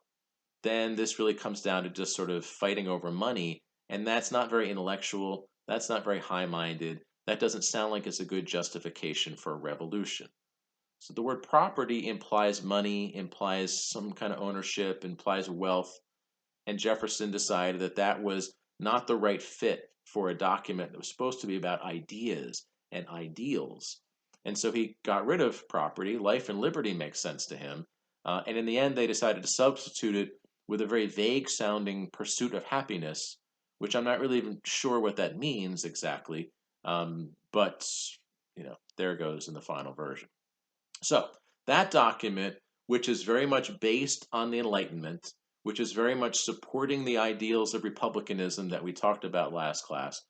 then this really comes down to just sort of fighting over money. And that's not very intellectual. That's not very high minded. That doesn't sound like it's a good justification for a revolution. So the word property implies money, implies some kind of ownership, implies wealth. And Jefferson decided that that was not the right fit for a document that was supposed to be about ideas and ideals. And so he got rid of property. Life and liberty makes sense to him. And in the end, they decided to substitute it with a very vague sounding pursuit of happiness, which I'm not really even sure what that means exactly. But, there it goes in the final version. So that document, which is very much based on the Enlightenment, which is very much supporting the ideals of republicanism that we talked about last class,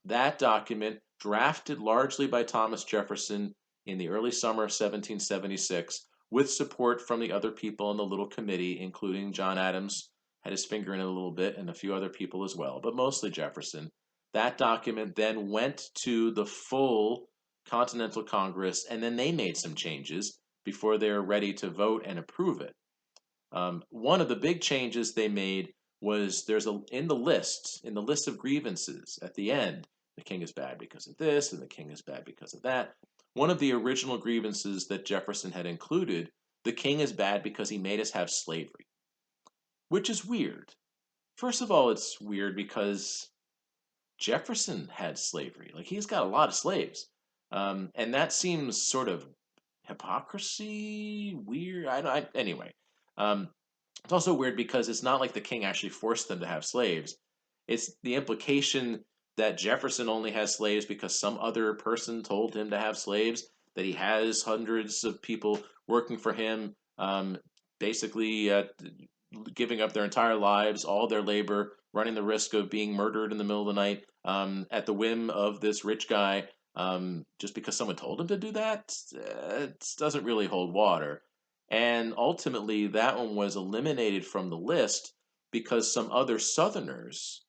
that document, drafted largely by Thomas Jefferson in the early summer of 1776, with support from the other people in the little committee, including John Adams, had his finger in it a little bit, and a few other people as well, but mostly Jefferson. That document then went to the full Continental Congress, and then they made some changes before they were ready to vote and approve it. One of the big changes they made was there's in the list of grievances at the end, the king is bad because of this, and the king is bad because of that. One of the original grievances that Jefferson had included, the king is bad because he made us have slavery, which is weird. First of all, it's weird because Jefferson had slavery. Like, he's got a lot of slaves. And that seems sort of hypocrisy, weird. Anyway, um, it's also weird because it's not like the king actually forced them to have slaves. It's the implication that Jefferson only has slaves because some other person told him to have slaves, that he has hundreds of people working for him, basically giving up their entire lives, all their labor, running the risk of being murdered in the middle of the night at the whim of this rich guy, just because someone told him to do that. It doesn't really hold water. And ultimately, that one was eliminated from the list because some other Southerners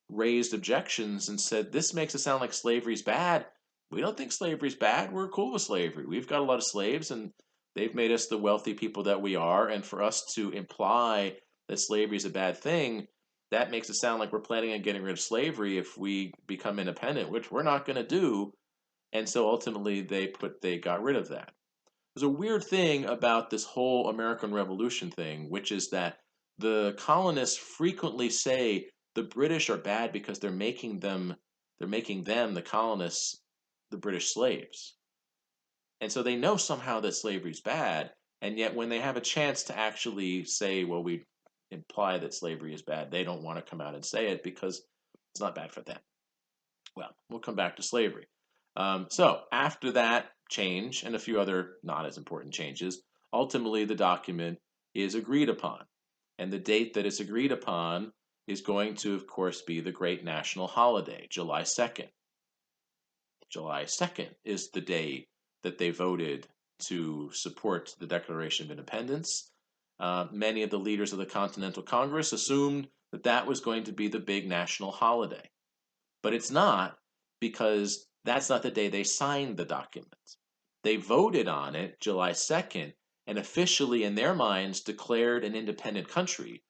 raised objections and said, this makes it sound like slavery's bad. We don't think slavery's bad. We're cool with slavery. We've got a lot of slaves, and they've made us the wealthy people that we are. And for us to imply that slavery is a bad thing, that makes it sound like we're planning on getting rid of slavery if we become independent, which we're not going to do. And so ultimately, they got rid of that. There's a weird thing about this whole American Revolution thing, which is that the colonists frequently say the British are bad because they're making them, the colonists, the British slaves. And so they know somehow that slavery's bad, and yet when they have a chance to actually say, well, we imply that slavery is bad, they don't want to come out and say it because it's not bad for them. Well, we'll come back to slavery. So after that change and a few other not as important changes, ultimately the document is agreed upon. And the date that it's agreed upon is going to, of course, be the great national holiday, July 2nd. July 2nd is the day that they voted to support the Declaration of Independence. Many of the leaders of the Continental Congress assumed that that was going to be the big national holiday. But it's not, because that's not the day they signed the document. They voted on it July 2nd and officially, in their minds, declared an independent country.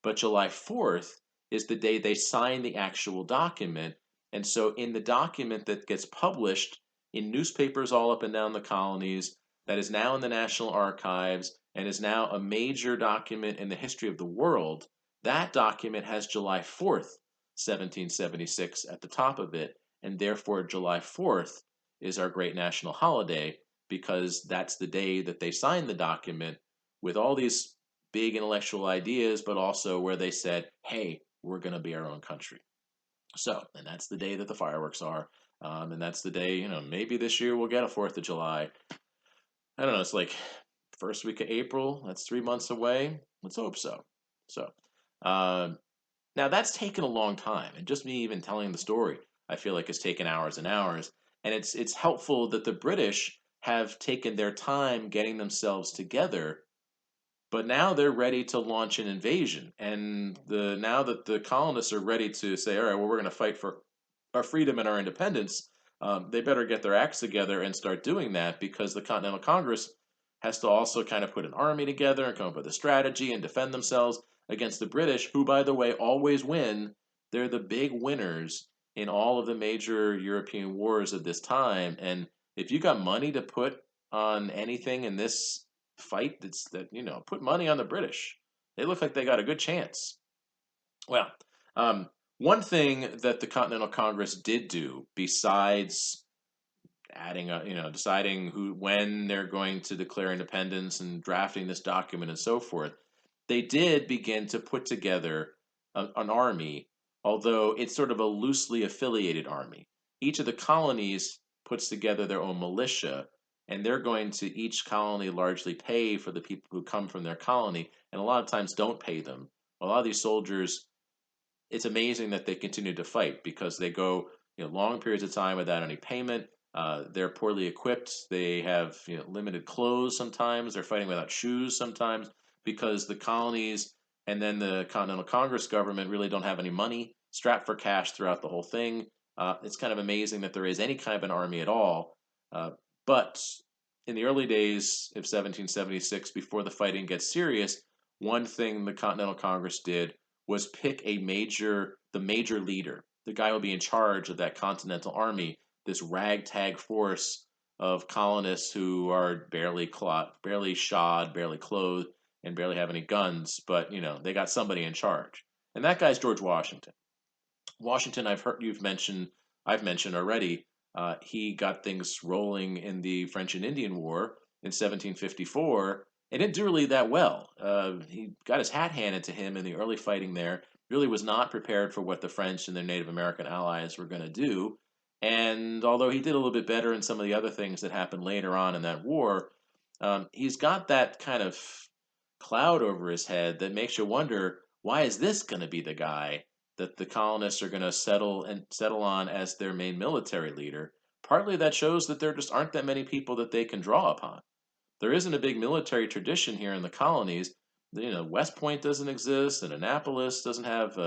But July 4th is the day they signed the actual document. And so, in the document that gets published in newspapers all up and down the colonies, that is now in the National Archives, and is now a major document in the history of the world, that document has July 4th, 1776 at the top of it, and therefore July 4th is our great national holiday because that's the day that they signed the document with all these big intellectual ideas, but also where they said, hey, we're going to be our own country. So, and that's the day that the fireworks are. And that's the day, maybe this year we'll get a 4th of July. I don't know, it's like first week of April. That's 3 months away. Let's hope so. So, um, now that's taken a long time, and just me even telling the story, I feel like it's taken hours and hours. And it's helpful that the British have taken their time getting themselves together, but now they're ready to launch an invasion. And the now that the colonists are ready to say, all right, well, we're going to fight for our freedom and our independence, they better get their acts together and start doing that, because the Continental Congress has to also kind of put an army together and come up with a strategy and defend themselves against the British, who, by the way, always win. They're the big winners in all of the major European wars at this time. And if you got money to put on anything in this fight, put money on the British. They look like they got a good chance. Well, um, one thing that the Continental Congress did do, besides deciding when they're going to declare independence and drafting this document and so forth, they did begin to put together an army, although it's sort of a loosely affiliated army. Each of the colonies puts together their own militia, and they're going to each colony largely pay for the people who come from their colony, and a lot of times don't pay them. A lot of these soldiers, it's amazing that they continue to fight, because they go long periods of time without any payment. They're poorly equipped. They have limited clothes sometimes. They're fighting without shoes sometimes, because the colonies and then the Continental Congress government really don't have any money strapped for cash throughout the whole thing. It's kind of amazing that there is any kind of an army at all. But in the early days of 1776, before the fighting gets serious, one thing the Continental Congress did was pick the major leader, the guy who will be in charge of that Continental Army, this ragtag force of colonists who are barely shod, barely clothed, and barely have any guns, but they got somebody in charge. And that guy's George Washington. Washington, I've mentioned already. He got things rolling in the French and Indian War in 1754, and didn't do really that well. He got his hat handed to him in the early fighting there. Really was not prepared for what the French and their Native American allies were going to do. And although he did a little bit better in some of the other things that happened later on in that war, he's got that kind of cloud over his head that makes you wonder, why is this going to be the guy that the colonists are going to settle on as their main military leader? Partly that shows that there just aren't that many people that they can draw upon. There isn't a big military tradition here in the colonies. West Point doesn't exist, and Annapolis doesn't have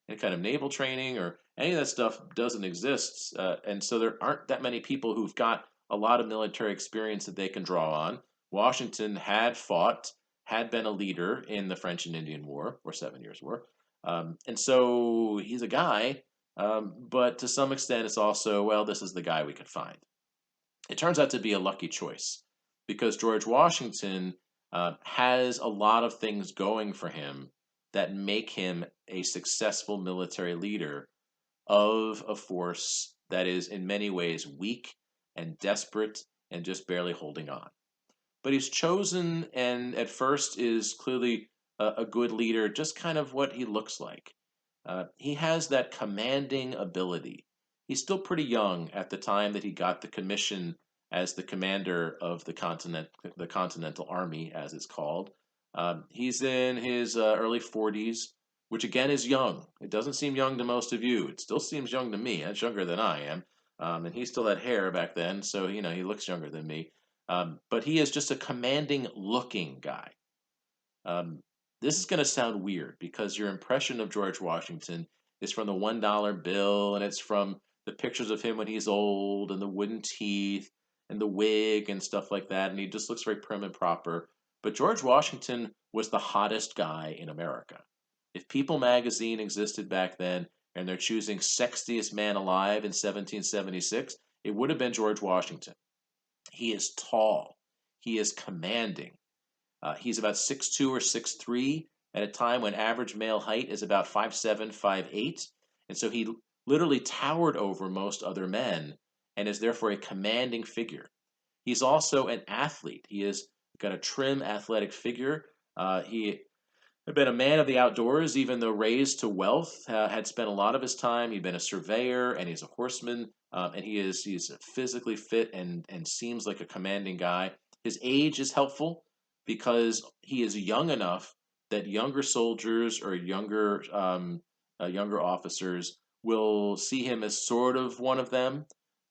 any kind of naval training, or any of that stuff doesn't exist. And so there aren't that many people who've got a lot of military experience that they can draw on. Washington had been a leader in the French and Indian War, or 7 Years' War. And so he's a guy, but to some extent it's also, well, this is the guy we could find. It turns out to be a lucky choice, because George Washington has a lot of things going for him that make him a successful military leader of a force that is in many ways weak and desperate and just barely holding on. But he's chosen, and at first is clearly a good leader, just kind of what he looks like. He has that commanding ability. He's still pretty young at the time that he got the commission as the commander of the Continental Army, as it's called. He's in his early 40s, which again is young. It doesn't seem young to most of you. It still seems young to me. That's younger than I am. And he still had hair back then, so he looks younger than me. But he is just a commanding looking guy. Um, this is going to sound weird, because your impression of George Washington is from the $1 bill, and it's from the pictures of him when he's old, and the wooden teeth, and the wig, and stuff like that, and he just looks very prim and proper. But George Washington was the hottest guy in America. If People magazine existed back then, and they're choosing sexiest man alive in 1776, it would have been George Washington. He is tall. He is commanding. He's about 6'2" or 6'3" at a time when average male height is about 5'7", 5'8", and so he literally towered over most other men, and is therefore a commanding figure. He's also an athlete. He has got a trim, athletic figure. He had been a man of the outdoors, even though raised to wealth, had spent a lot of his time. He'd been a surveyor and he's a horseman, and he's physically fit and seems like a commanding guy. His age is helpful because he is young enough that younger soldiers or younger officers will see him as sort of one of them,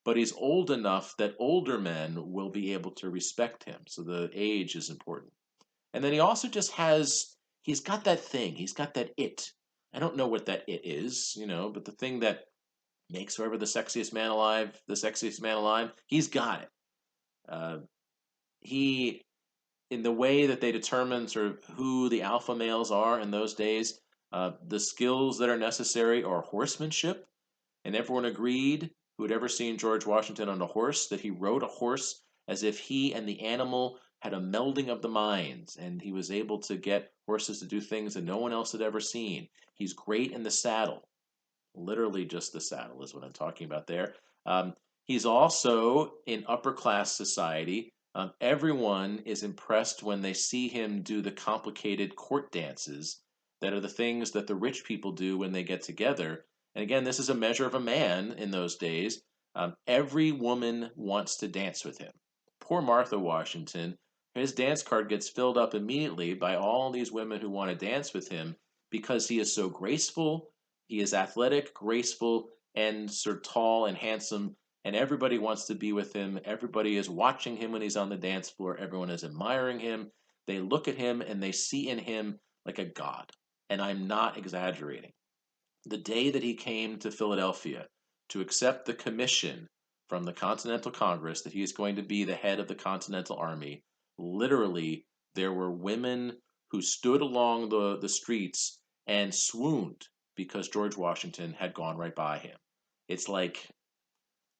but he's old enough that older men will be able to respect him. So the age is important. And then he also just he's got that thing. He's got that it. I don't know what that it is, but the thing that makes whoever the sexiest man alive, he's got it. Uh, he, in the way that they determine sort of who the alpha males are in those days, the skills that are necessary are horsemanship, and everyone agreed who had ever seen George Washington on a horse that he rode a horse as if he and the animal had a melding of the minds, and he was able to get horses to do things that no one else had ever seen. He's great in the saddle. Literally, just the saddle is what I'm talking about there. He's also in upper class society. Everyone is impressed when they see him do the complicated court dances that are the things that the rich people do when they get together. And again, this is a measure of a man in those days. Every woman wants to dance with him. Poor Martha Washington, his dance card gets filled up immediately by all these women who want to dance with him because he is so graceful, he is athletic, graceful, and sort of tall and handsome, and everybody wants to be with him. Everybody is watching him when he's on the dance floor. Everyone is admiring him. They look at him and they see in him like a god. And I'm not exaggerating. The day that he came to Philadelphia to accept the commission from the Continental Congress that he is going to be the head of the Continental Army, literally, there were women who stood along the streets and swooned because George Washington had gone right by him. It's like,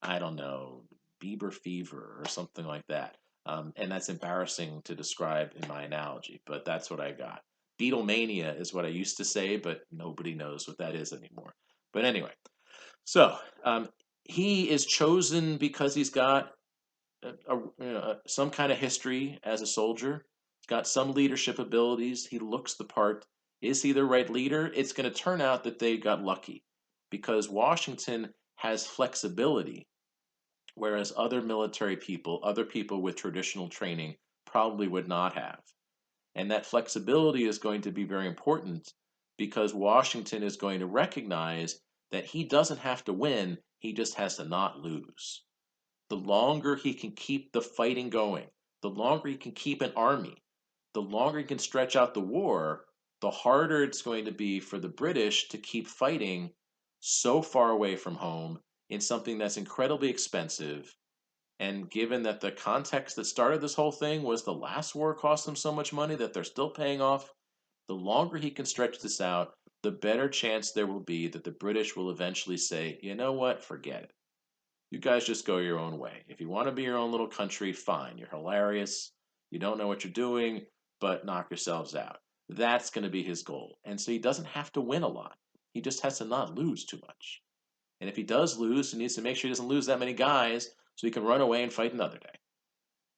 I don't know, Bieber fever or something like that. And that's embarrassing to describe in my analogy, but that's what I got. Beatlemania is what I used to say, but nobody knows what that is anymore. But anyway, so he is chosen because he's got some kind of history as a soldier. He's got some leadership abilities. He looks the part. Is he the right leader? It's going to turn out that they got lucky because Washington has flexibility, whereas other people with traditional training, probably would not have. And that flexibility is going to be very important because Washington is going to recognize that he doesn't have to win, he just has to not lose. The longer he can keep the fighting going, the longer he can keep an army, the longer he can stretch out the war, the harder it's going to be for the British to keep fighting so far away from home in something that's incredibly expensive. And given that the context that started this whole thing was the last war cost them so much money that they're still paying off, the longer he can stretch this out, the better chance there will be that the British will eventually say, you know what, forget it. You guys just go your own way. If you want to be your own little country, fine. You're hilarious. You don't know what you're doing, but knock yourselves out. That's going to be his goal. And so he doesn't have to win a lot. He just has to not lose too much. And if he does lose, he needs to make sure he doesn't lose that many guys so he can run away and fight another day.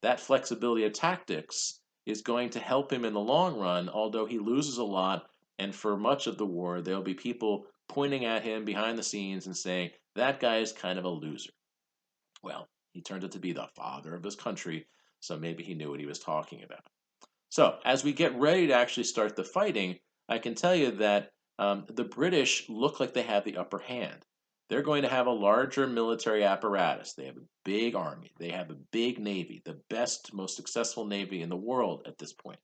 That flexibility of tactics is going to help him in the long run, although he loses a lot. And for much of the war, there'll be people pointing at him behind the scenes and saying, that guy is kind of a loser. Well, he turned out to be the father of his country, so maybe he knew what he was talking about. So, as we get ready to actually start the fighting, I can tell you that the British look like they have the upper hand. They're going to have a larger military apparatus. They have a big army. They have a big navy, the best, most successful navy in the world at this point.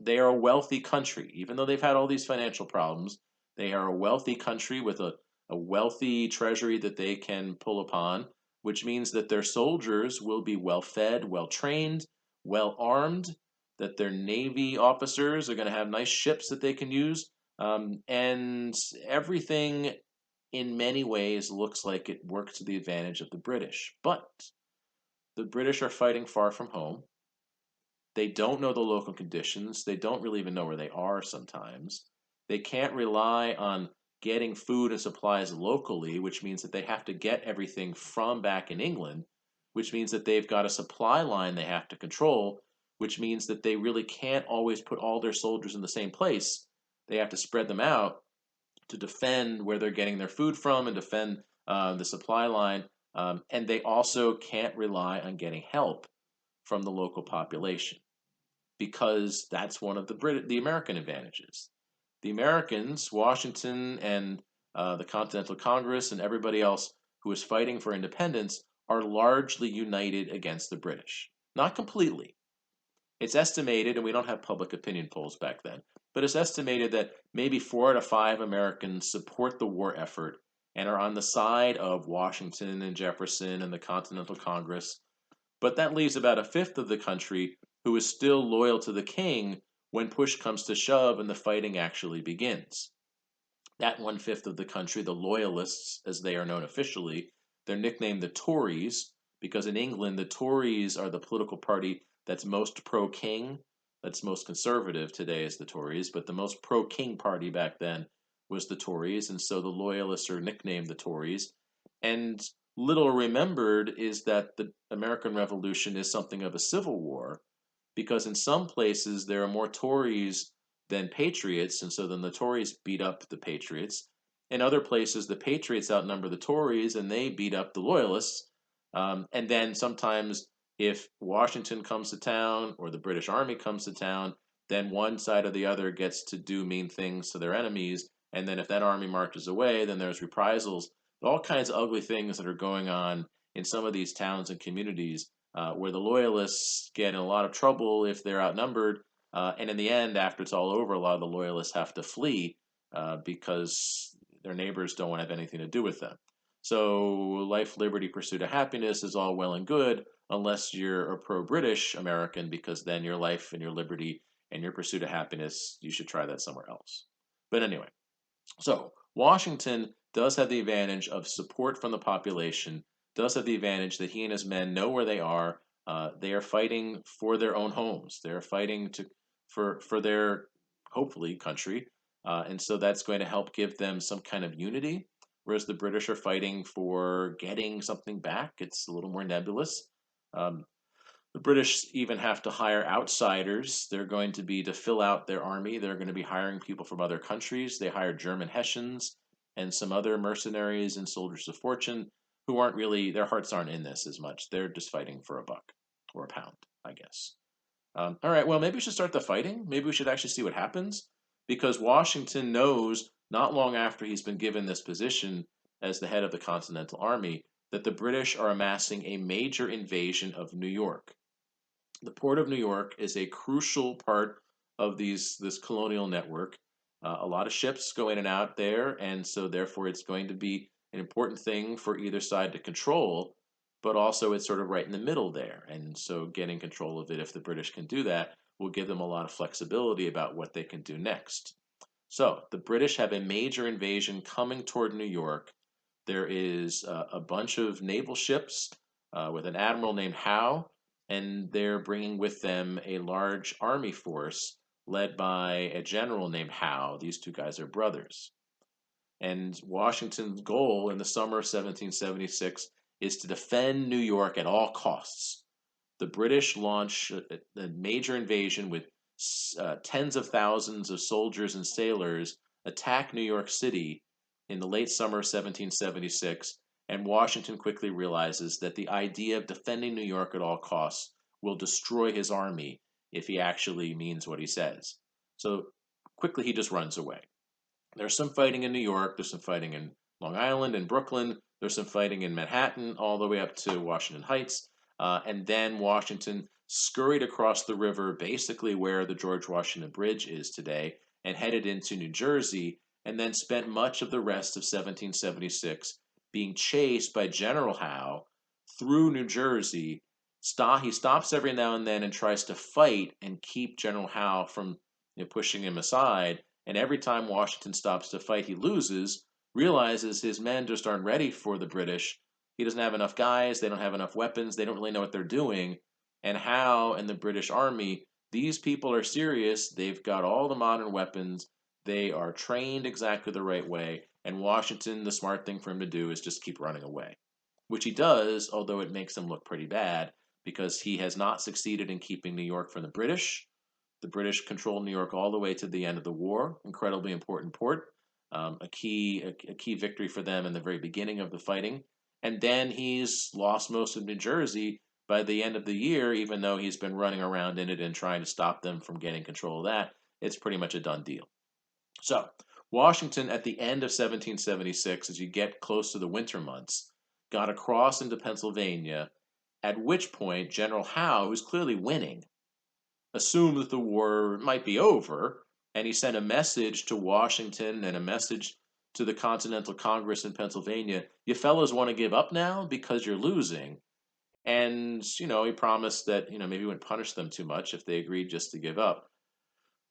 They are a wealthy country. Even though they've had all these financial problems, they are a wealthy country with a wealthy treasury that they can pull upon, which means that their soldiers will be well fed, well trained, well armed, that their Navy officers are going to have nice ships that they can use. And everything in many ways looks like it works to the advantage of the British. But the British are fighting far from home. They don't know the local conditions. They don't really even know where they are sometimes. They can't rely on getting food and supplies locally, which means that they have to get everything from back in England, which means that they've got a supply line they have to control, which means that they really can't always put all their soldiers in the same place. They have to spread them out to defend where they're getting their food from and defend the supply line. And they also can't rely on getting help from the local population because that's one of the American advantages. The Americans, Washington and the Continental Congress and everybody else who is fighting for independence are largely united against the British. Not completely. It's estimated, and we don't have public opinion polls back then, but it's estimated that maybe 4 out of 5 Americans support the war effort and are on the side of Washington and Jefferson and the Continental Congress. But that leaves about a fifth of the country who is still loyal to the king when push comes to shove and the fighting actually begins. That 1/5 of the country, the Loyalists, as they are known officially, they're nicknamed the Tories because in England, the Tories are the political party that's most pro king, that's most conservative today is the Tories, but the most pro king party back then was the Tories. And so the Loyalists are nicknamed the Tories. And little remembered is that the American Revolution is something of a civil war because in some places there are more Tories than patriots, and so then the Tories beat up the patriots. In other places, the patriots outnumber the Tories, and they beat up the loyalists. And then sometimes, if Washington comes to town or the British Army comes to town, then one side or the other gets to do mean things to their enemies. And then if that army marches away, then there's reprisals. All kinds of ugly things that are going on in some of these towns and communities where the loyalists get in a lot of trouble if they're outnumbered, and in the end, after it's all over, a lot of the loyalists have to flee because their neighbors don't want to have anything to do with them. So, life, liberty, pursuit of happiness is all well and good unless you're a pro British American, because then your life and your liberty and your pursuit of happiness, you should try that somewhere else. But anyway, so Washington does have the advantage of support from the population, does have the advantage that he and his men know where they are. They are fighting for their own homes. They're fighting for their hopefully country, and so that's going to help give them some kind of unity. Whereas the British are fighting for getting something back. It's a little more nebulous. Um, the British even have to hire outsiders. They're going to be to fill out their army. They're going to be hiring people from other countries. They hire German Hessians and some other mercenaries and soldiers of fortune who aren't really, their hearts aren't in this as much. They're just fighting for a buck or a pound, I guess. All right, well, maybe we should start the fighting. Maybe we should actually see what happens because Washington knows not long after he's been given this position as the head of the Continental Army that the British are amassing a major invasion of New York. The port of New York is a crucial part of this colonial network. A lot of ships go in and out there, and so therefore it's going to be an important thing for either side to control, but also it's sort of right in the middle there. And so getting control of it, if the British can do that, will give them a lot of flexibility about what they can do next. So the British have a major invasion coming toward New York. There is a bunch of naval ships with an admiral named Howe, and they're bringing with them a large army force led by a general named Howe. These two guys are brothers. And Washington's goal in the summer of 1776 is to defend New York at all costs. The British launch a major invasion with tens of thousands of soldiers and sailors, attack New York City in the late summer of 1776, and Washington quickly realizes that the idea of defending New York at all costs will destroy his army if he actually means what he says. So quickly he just runs away. There's some fighting in New York, there's some fighting in Long Island and Brooklyn, there's some fighting in Manhattan all the way up to Washington Heights, and then Washington scurried across the river, basically where the George Washington Bridge is today, and headed into New Jersey, and then spent much of the rest of 1776 being chased by General Howe through New Jersey. He stops every now and then and tries to fight and keep General Howe from pushing him aside. And every time Washington stops to fight, he loses, realizes his men just aren't ready for the British. He doesn't have enough guys, they don't have enough weapons, they don't really know what they're doing. And Howe and the British Army, these people are serious. They've got all the modern weapons. They are trained exactly the right way. And Washington, the smart thing for him to do is just keep running away, which he does, although it makes him look pretty bad because he has not succeeded in keeping New York from the British. The British controlled New York all the way to the end of the war. Incredibly important port, a key victory for them in the very beginning of the fighting. And then he's lost most of New Jersey by the end of the year, even though he's been running around in it and trying to stop them from getting control of that. It's pretty much a done deal. So, Washington at the end of 1776, as you get close to the winter months, got across into Pennsylvania, at which point General Howe, who's clearly winning, assumed that the war might be over, and he sent a message to Washington and a message to the Continental Congress in Pennsylvania. You fellows want to give up now because you're losing. And, he promised that, maybe he wouldn't punish them too much if they agreed just to give up.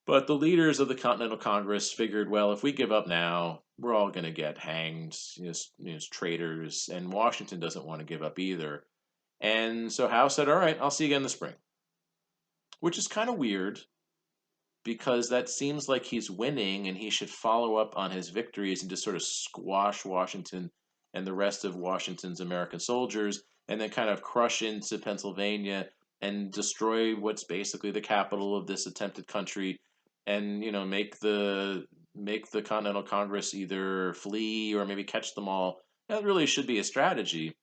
But the leaders of the Continental Congress figured, well, if we give up now, we're all going to get hanged as traitors, and Washington doesn't want to give up either. And so Howe said, all right, I'll see you again in the spring, which is kind of weird because that seems like he's winning and he should follow up on his victories and just sort of squash Washington and the rest of Washington's American soldiers and then kind of crush into Pennsylvania and destroy what's basically the capital of this attempted country and make the Continental Congress either flee or maybe catch them all. That really should be a strategy.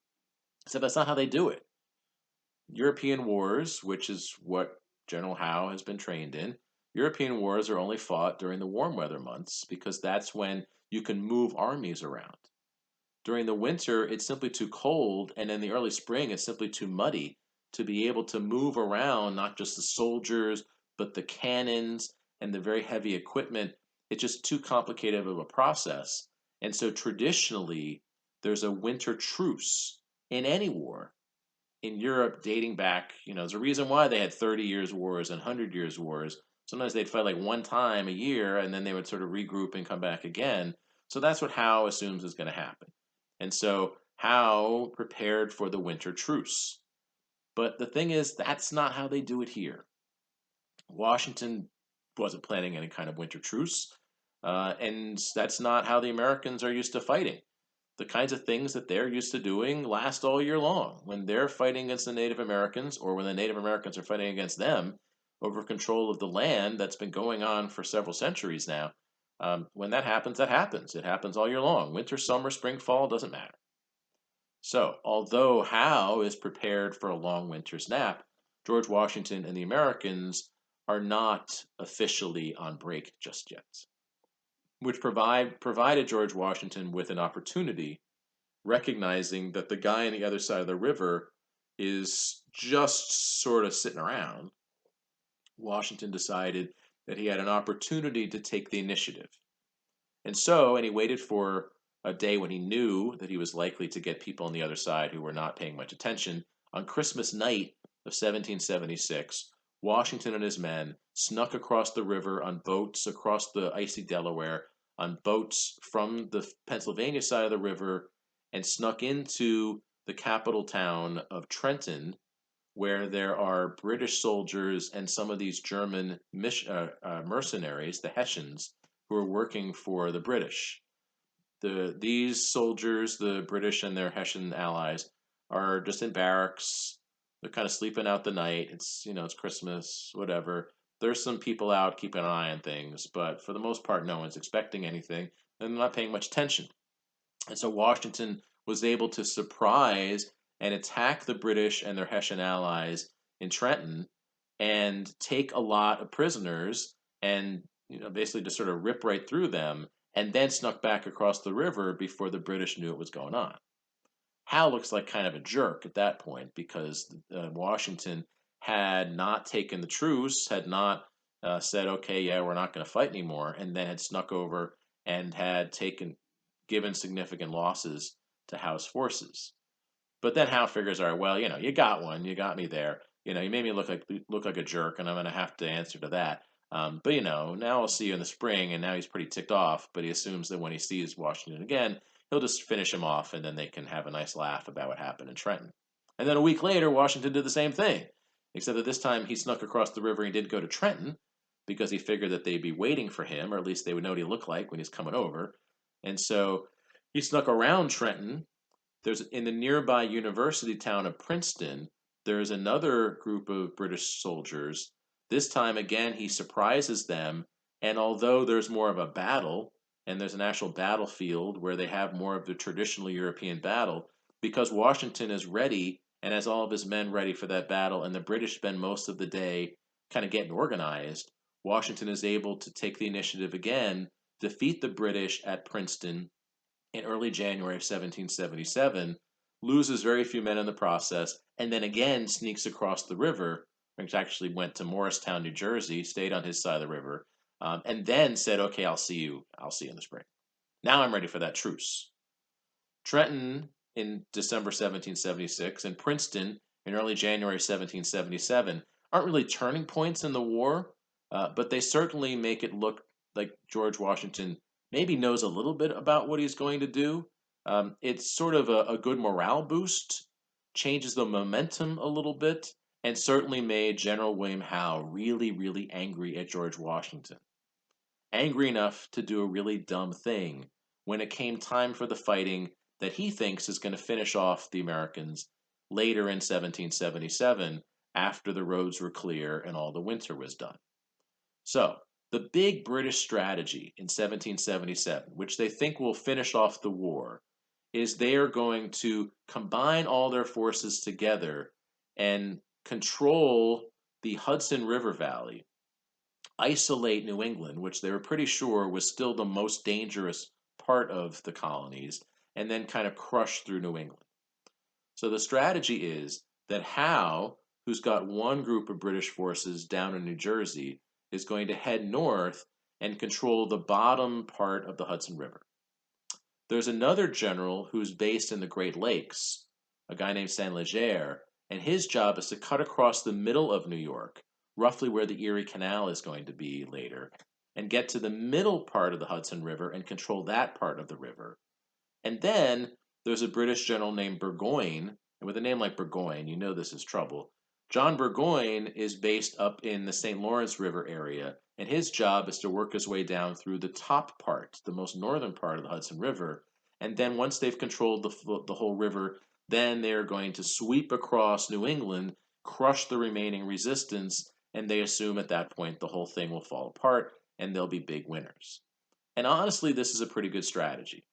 Except that's not how they do it. European wars, which is what General Howe has been trained in, European wars are only fought during the warm weather months because that's when you can move armies around. During the winter, it's simply too cold, and in the early spring, it's simply too muddy to be able to move around not just the soldiers, but the cannons and the very heavy equipment. It's just too complicated of a process. And so traditionally, there's a winter truce in any war in Europe dating back, there's a reason why they had 30 years wars and 100 years wars. Sometimes they'd fight like one time a year and then they would sort of regroup and come back again. So that's what Howe assumes is going to happen. And so Howe prepared for the winter truce. But the thing is, that's not how they do it here. Washington wasn't planning any kind of winter truce. And that's not how the Americans are used to fighting. The kinds of things that they're used to doing last all year long. When they're fighting against the Native Americans or when the Native Americans are fighting against them over control of the land that's been going on for several centuries now, when that happens, that happens. It happens all year long. Winter, summer, spring, fall, doesn't matter. So, although Howe is prepared for a long winter's nap, George Washington and the Americans are not officially on break just yet, which provided George Washington with an opportunity, recognizing that the guy on the other side of the river is just sort of sitting around. Washington decided that he had an opportunity to take the initiative. And he waited for a day when he knew that he was likely to get people on the other side who were not paying much attention. On Christmas night of 1776, Washington and his men snuck across the river on boats across the icy Delaware, on boats from the Pennsylvania side of the river, and snuck into the capital town of Trenton, where there are British soldiers and some of these German mercenaries, the Hessians, who are working for the British. These soldiers, the British and their Hessian allies, are just in barracks. They're kind of sleeping out the night. It's Christmas, whatever. There's some people out keeping an eye on things, but for the most part, no one's expecting anything, and they're not paying much attention. And so Washington was able to surprise and attack the British and their Hessian allies in Trenton and take a lot of prisoners and basically just sort of rip right through them and then snuck back across the river before the British knew what was going on. Howe looks like kind of a jerk at that point because Washington had not taken the truce, had not said, okay, yeah, we're not going to fight anymore, and then had snuck over and had given significant losses to Howe's forces. But then Howe figures, all right, well, you got one, you got me there. You made me look like a jerk, and I'm going to have to answer to that. But now I'll see you in the spring, and now he's pretty ticked off. But he assumes that when he sees Washington again, he'll just finish him off, and then they can have a nice laugh about what happened in Trenton. And then a week later, Washington did the same thing, except that this time he snuck across the river and did go to Trenton because he figured that they'd be waiting for him, or at least they would know what he looked like when he's coming over. And so he snuck around Trenton. There's in the nearby university town of Princeton, there's another group of British soldiers. This time again, he surprises them, and although there's more of a battle, and there's an actual battlefield where they have more of the traditional European battle, because Washington is ready and has all of his men ready for that battle, and the British spend most of the day kind of getting organized. Washington is able to take the initiative again, defeat the British at Princeton in early January of 1777, loses very few men in the process, and then again sneaks across the river, which actually went to Morristown, New Jersey, stayed on his side of the river, and then said, "Okay, I'll see you. I'll see you in the spring. Now I'm ready for that truce." Trenton in December 1776 and Princeton in early January 1777 aren't really turning points in the war, but they certainly make it look like George Washington maybe knows a little bit about what he's going to do. It's sort of a good morale boost, changes the momentum a little bit, and certainly made General William Howe really, really angry at George Washington. Angry enough to do a really dumb thing when it came time for the fighting that he thinks is going to finish off the Americans later in 1777 after the roads were clear and all the winter was done. So, the big British strategy in 1777, which they think will finish off the war, is they are going to combine all their forces together and control the Hudson River Valley, isolate New England, which they were pretty sure was still the most dangerous part of the colonies, and then kind of crush through New England. So the strategy is that Howe, who's got one group of British forces down in New Jersey, is going to head north and control the bottom part of the Hudson River. There's another general who's based in the Great Lakes, a guy named Santangelo, and his job is to cut across the middle of New York, roughly where the Erie Canal is going to be later, and get to the middle part of the Hudson River and control that part of the river. And then there's a British general named Burgoyne, and with a name like Burgoyne, you know this is trouble. John Burgoyne is based up in the St. Lawrence River area, and his job is to work his way down through the top part, the most northern part of the Hudson River. And then once they've controlled the whole river, then they're going to sweep across New England, crush the remaining resistance, and they assume at that point the whole thing will fall apart and they'll be big winners. And honestly, this is a pretty good strategy.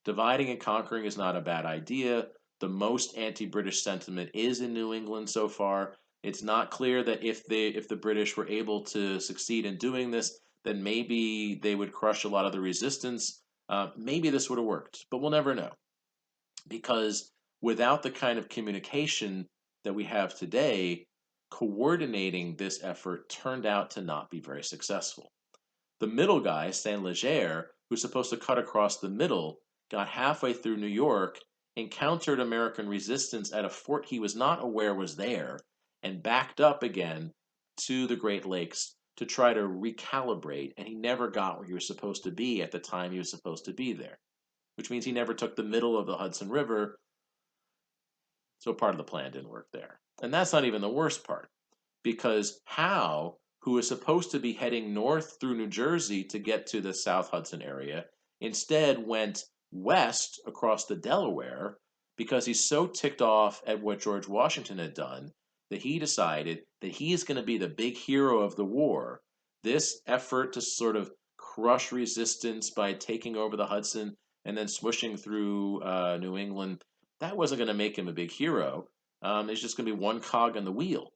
Dividing and conquering is not a bad idea. The most anti-British sentiment is in New England so far. It's not clear that if the British were able to succeed in doing this, then maybe they would crush a lot of the resistance. Maybe this would have worked, but we'll never know. Because without the kind of communication that we have today, coordinating this effort turned out to not be very successful. The middle guy, Saint-Leger, who's supposed to cut across the middle, got halfway through New York, encountered American resistance at a fort he was not aware was there, and backed up again to the Great Lakes to try to recalibrate, and he never got where he was supposed to be at the time he was supposed to be there, which means he never took the middle of the Hudson River, so part of the plan didn't work there. And that's not even the worst part, because Howe, who was supposed to be heading north through New Jersey to get to the South Hudson area, instead went west across the Delaware because he's so ticked off at what George Washington had done that he decided that he is going to be the big hero of the war. This effort to sort of crush resistance by taking over the Hudson and then swishing through New England, that wasn't going to make him a big hero. It's just going to be one cog in the wheel.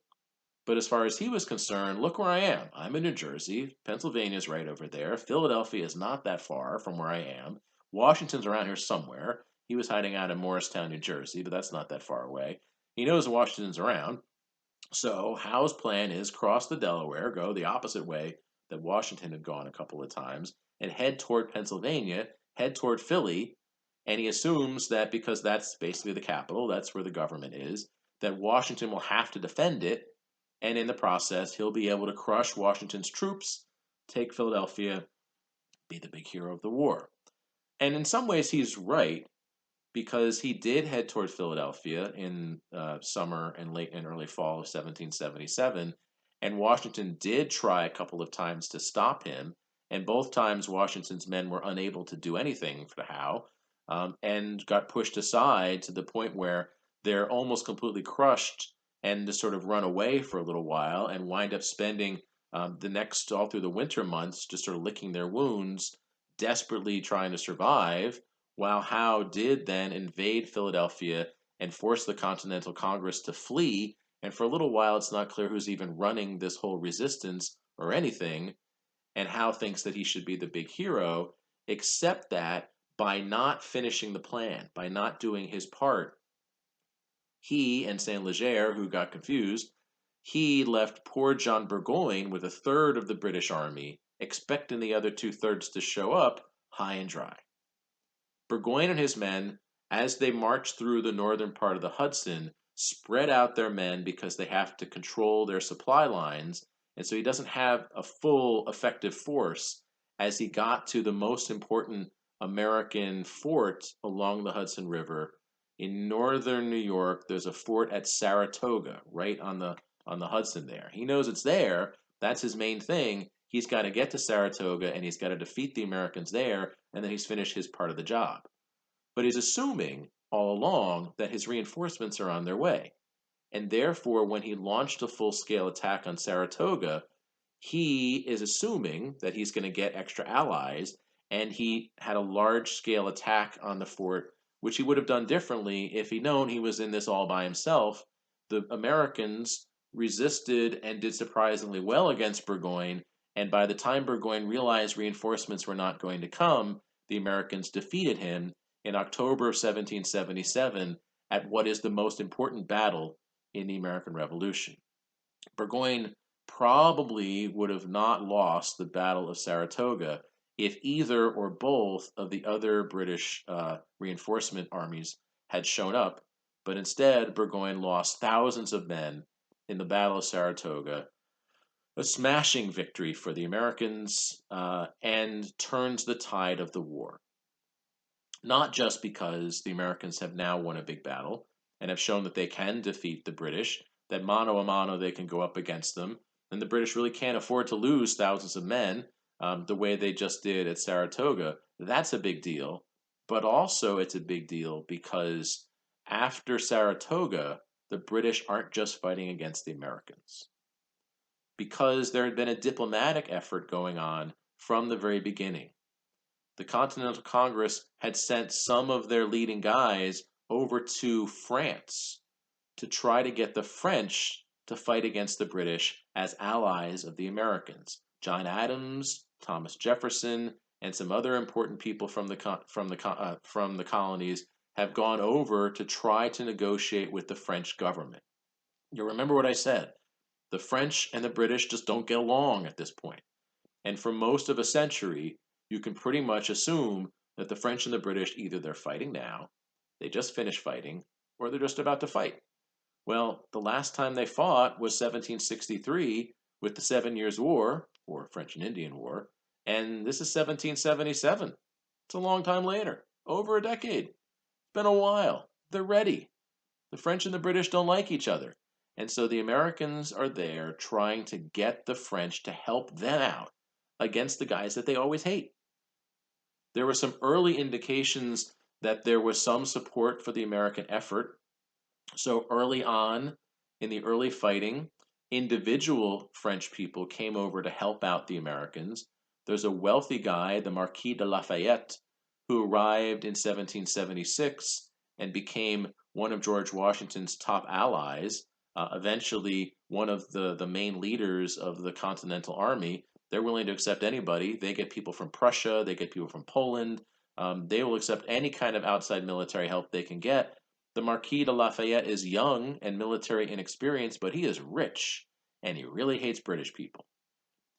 But as far as he was concerned, look where I am. I'm in New Jersey. Pennsylvania's right over there. Philadelphia is not that far from where I am. Washington's around here somewhere. He was hiding out in Morristown, New Jersey, but that's not that far away. He knows Washington's around. So Howe's plan is cross the Delaware, go the opposite way that Washington had gone a couple of times, and head toward Pennsylvania, head toward Philly, and he assumes that because that's basically the capital, that's where the government is, that Washington will have to defend it, and in the process, he'll be able to crush Washington's troops, take Philadelphia, be the big hero of the war. And in some ways, he's right, because he did head toward Philadelphia in summer and late and early fall of 1777, and Washington did try a couple of times to stop him, and both times Washington's men were unable to do anything for Howe, and got pushed aside to the point where they're almost completely crushed and to sort of run away for a little while and wind up spending all through the winter months just sort of licking their wounds, desperately trying to survive, while Howe did then invade Philadelphia and force the Continental Congress to flee. And for a little while, it's not clear who's even running this whole resistance or anything, and Howe thinks that he should be the big hero, except that by not finishing the plan, by not doing his part, he and Saint Leger, who got confused, he left poor John Burgoyne with a third of the British army, expecting the other two-thirds to show up high and dry. Burgoyne and his men, as they march through the northern part of the Hudson, spread out their men because they have to control their supply lines, and so he doesn't have a full effective force as he got to the most important American fort along the Hudson River. In northern New York, there's a fort at Saratoga, right on the Hudson there. He knows it's there. That's his main thing. He's got to get to Saratoga and he's got to defeat the Americans there, and then he's finished his part of the job. But he's assuming all along that his reinforcements are on their way. And therefore, when he launched a full scale attack on Saratoga, he is assuming that he's going to get extra allies, and he had a large scale attack on the fort, which he would have done differently if he'd known he was in this all by himself. The Americans resisted and did surprisingly well against Burgoyne, and by the time Burgoyne realized reinforcements were not going to come, the Americans defeated him in October of 1777 at what is the most important battle in the American Revolution. Burgoyne probably would have not lost the Battle of Saratoga if either or both of the other British reinforcement armies had shown up, but instead Burgoyne lost thousands of men in the Battle of Saratoga, a smashing victory for the Americans, and turns the tide of the war. Not just because the Americans have now won a big battle and have shown that they can defeat the British, that mano a mano they can go up against them, and the British really can't afford to lose thousands of men the way they just did at Saratoga. That's a big deal. But also, it's a big deal because after Saratoga, the British aren't just fighting against the Americans. Because there had been a diplomatic effort going on from the very beginning. The Continental Congress had sent some of their leading guys over to France to try to get the French to fight against the British as allies of the Americans. John Adams, Thomas Jefferson, and some other important people from the colonies have gone over to try to negotiate with the French government. You remember what I said? The French and the British just don't get along at this point. And for most of a century, you can pretty much assume that the French and the British either they're fighting now, they just finished fighting, or they're just about to fight. Well, the last time they fought was 1763 with the 7 Years' War, or French and Indian War, and this is 1777. It's a long time later, over a decade. It's been a while. They're ready. The French and the British don't like each other. And so the Americans are there trying to get the French to help them out against the guys that they always hate. There were some early indications that there was some support for the American effort. So early on, in the early fighting, individual French people came over to help out the Americans. There's a wealthy guy, the Marquis de Lafayette, who arrived in 1776 and became one of George Washington's top allies, eventually one of the main leaders of the Continental Army. They're willing to accept anybody. They get people from Prussia, they get people from Poland. They will accept any kind of outside military help they can get. The Marquis de Lafayette is young and military inexperienced, but he is rich, and he really hates British people.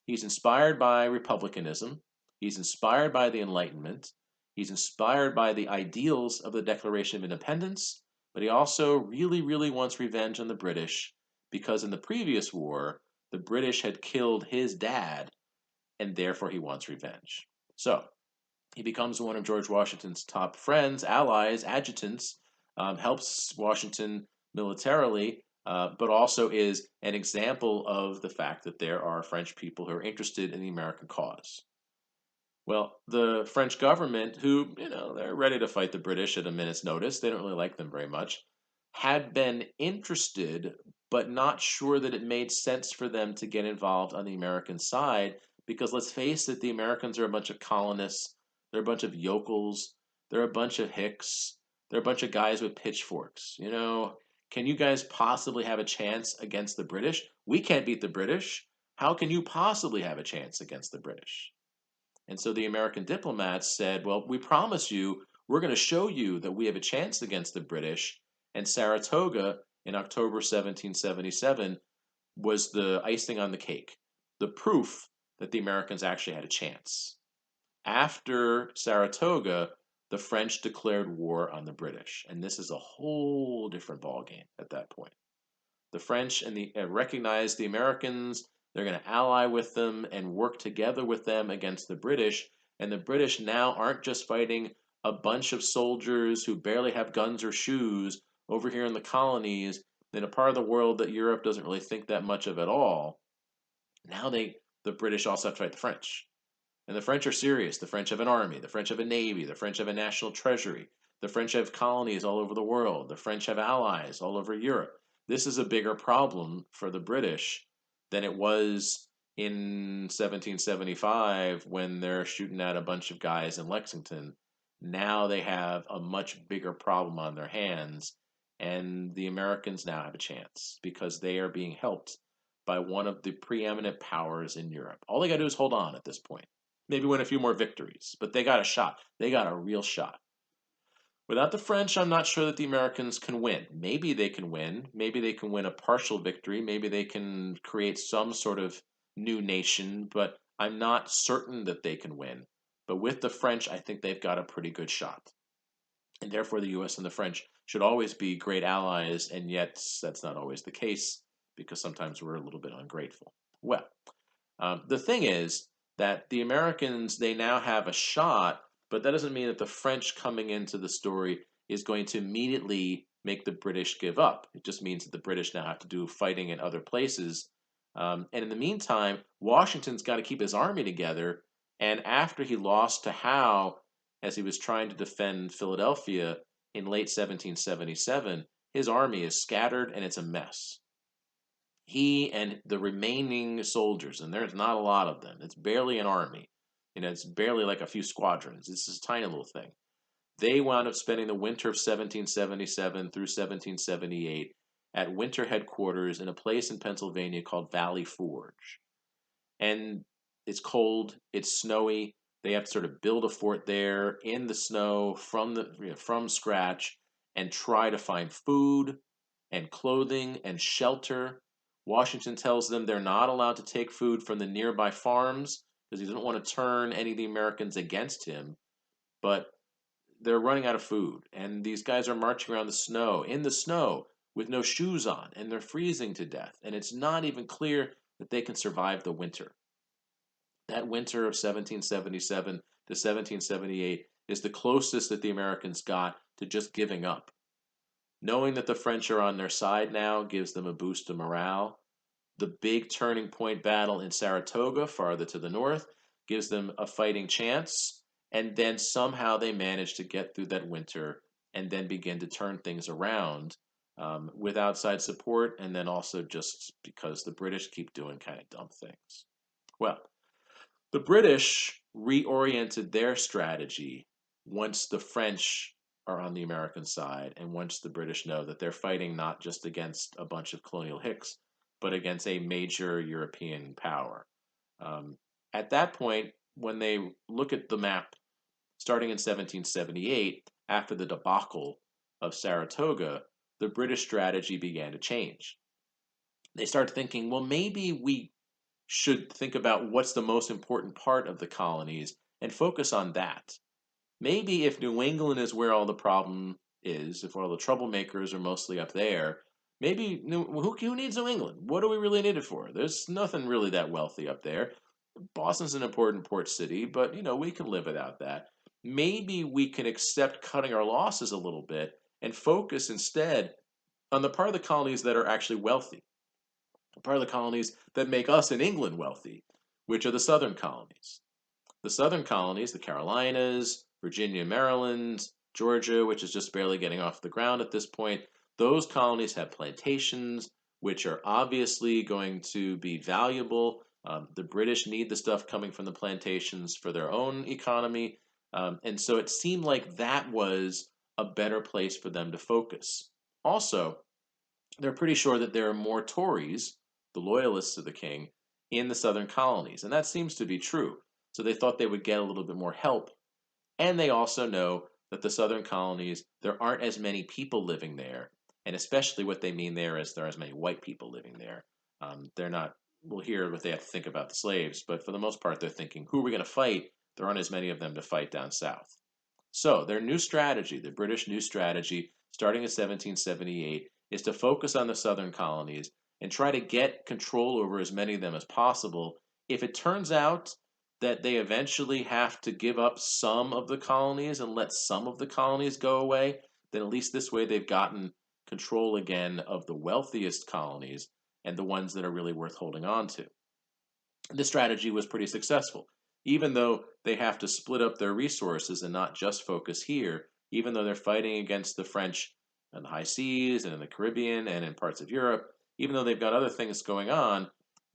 He's inspired by republicanism. He's inspired by the Enlightenment. He's inspired by the ideals of the Declaration of Independence, but he also really, really wants revenge on the British because in the previous war, the British had killed his dad, and therefore he wants revenge. So he becomes one of George Washington's top friends, allies, adjutants, helps Washington militarily, but also is an example of the fact that there are French people who are interested in the American cause. Well, the French government, who, they're ready to fight the British at a minute's notice, they don't really like them very much, had been interested but not sure that it made sense for them to get involved on the American side because let's face it, the Americans are a bunch of colonists, they're a bunch of yokels, they're a bunch of hicks, they're a bunch of guys with pitchforks. Can you guys possibly have a chance against the British? We can't beat the British. How can you possibly have a chance against the British? And so the American diplomats said, well, we promise you, we're going to show you that we have a chance against the British. And Saratoga in October 1777 was the icing on the cake, the proof that the Americans actually had a chance. After Saratoga, the French declared war on the British. And this is a whole different ballgame at that point. The French recognized the Americans. They're going to ally with them and work together with them against the British. And the British now aren't just fighting a bunch of soldiers who barely have guns or shoes over here in the colonies in a part of the world that Europe doesn't really think that much of at all. Now the British also have to fight the French. And the French are serious. The French have an army. The French have a navy. The French have a national treasury. The French have colonies all over the world. The French have allies all over Europe. This is a bigger problem for the British than it was in 1775 when they're shooting at a bunch of guys in Lexington. Now they have a much bigger problem on their hands, and the Americans now have a chance because they are being helped by one of the preeminent powers in Europe. All they got to do is hold on at this point. Maybe win a few more victories, but they got a shot. They got a real shot. Without the French, I'm not sure that the Americans can win. Maybe they can win. Maybe they can win a partial victory. Maybe they can create some sort of new nation, but I'm not certain that they can win. But with the French, I think they've got a pretty good shot. And therefore, the US and the French should always be great allies, and yet that's not always the case because sometimes we're a little bit ungrateful. Well, the thing is that the Americans, they now have a shot, but that doesn't mean that the French coming into the story is going to immediately make the British give up. It just means that the British now have to do fighting in other places. And in the meantime, Washington's got to keep his army together. And after he lost to Howe, as he was trying to defend Philadelphia in late 1777, his army is scattered and it's a mess. He and the remaining soldiers, and there's not a lot of them, it's barely an army. It's barely like a few squadrons. It's this tiny little thing. They wound up spending the winter of 1777 through 1778 at winter headquarters in a place in Pennsylvania called Valley Forge. And it's cold, it's snowy. They have to sort of build a fort there in the snow from scratch and try to find food and clothing and shelter. Washington tells them they're not allowed to take food from the nearby farms because he doesn't want to turn any of the Americans against him. But they're running out of food, and these guys are marching around in the snow, with no shoes on, and they're freezing to death. And it's not even clear that they can survive the winter. That winter of 1777 to 1778 is the closest that the Americans got to just giving up. Knowing that the French are on their side now gives them a boost of morale. The big turning point battle in Saratoga, farther to the north, gives them a fighting chance. And then somehow they manage to get through that winter and then begin to turn things around with outside support, and then also just because the British keep doing kind of dumb things. Well, the British reoriented their strategy once the French are on the American side, and once the British know that they're fighting not just against a bunch of colonial hicks, but against a major European power. At that point, when they look at the map starting in 1778, after the debacle of Saratoga, the British strategy began to change. They started thinking, well, maybe we should think about what's the most important part of the colonies and focus on that. Maybe if New England is where all the problem is, if all the troublemakers are mostly up there, maybe who needs New England? What do we really need it for? There's nothing really that wealthy up there. Boston's an important port city, but we can live without that. Maybe we can accept cutting our losses a little bit and focus instead on the part of the colonies that are actually wealthy, the part of the colonies that make us in England wealthy, which are the southern colonies. The southern colonies, the Carolinas, Virginia, Maryland, Georgia, which is just barely getting off the ground at this point, those colonies have plantations which are obviously going to be valuable. The British need the stuff coming from the plantations for their own economy. And so it seemed like that was a better place for them to focus. Also, they're pretty sure that there are more Tories, the loyalists of the king, in the southern colonies. And that seems to be true. So they thought they would get a little bit more help. And they also know that the southern colonies, there aren't as many people living there. And especially what they mean there is there are as many white people living there. They're not, we'll hear what they have to think about the slaves, but for the most part, they're thinking, who are we going to fight? There aren't as many of them to fight down south. So their new strategy, the British new strategy, starting in 1778, is to focus on the southern colonies and try to get control over as many of them as possible. If it turns out that they eventually have to give up some of the colonies and let some of the colonies go away, then at least this way they've gotten control again of the wealthiest colonies and the ones that are really worth holding on to. This strategy was pretty successful. Even though they have to split up their resources and not just focus here, even though they're fighting against the French in the high seas and in the Caribbean and in parts of Europe, even though they've got other things going on,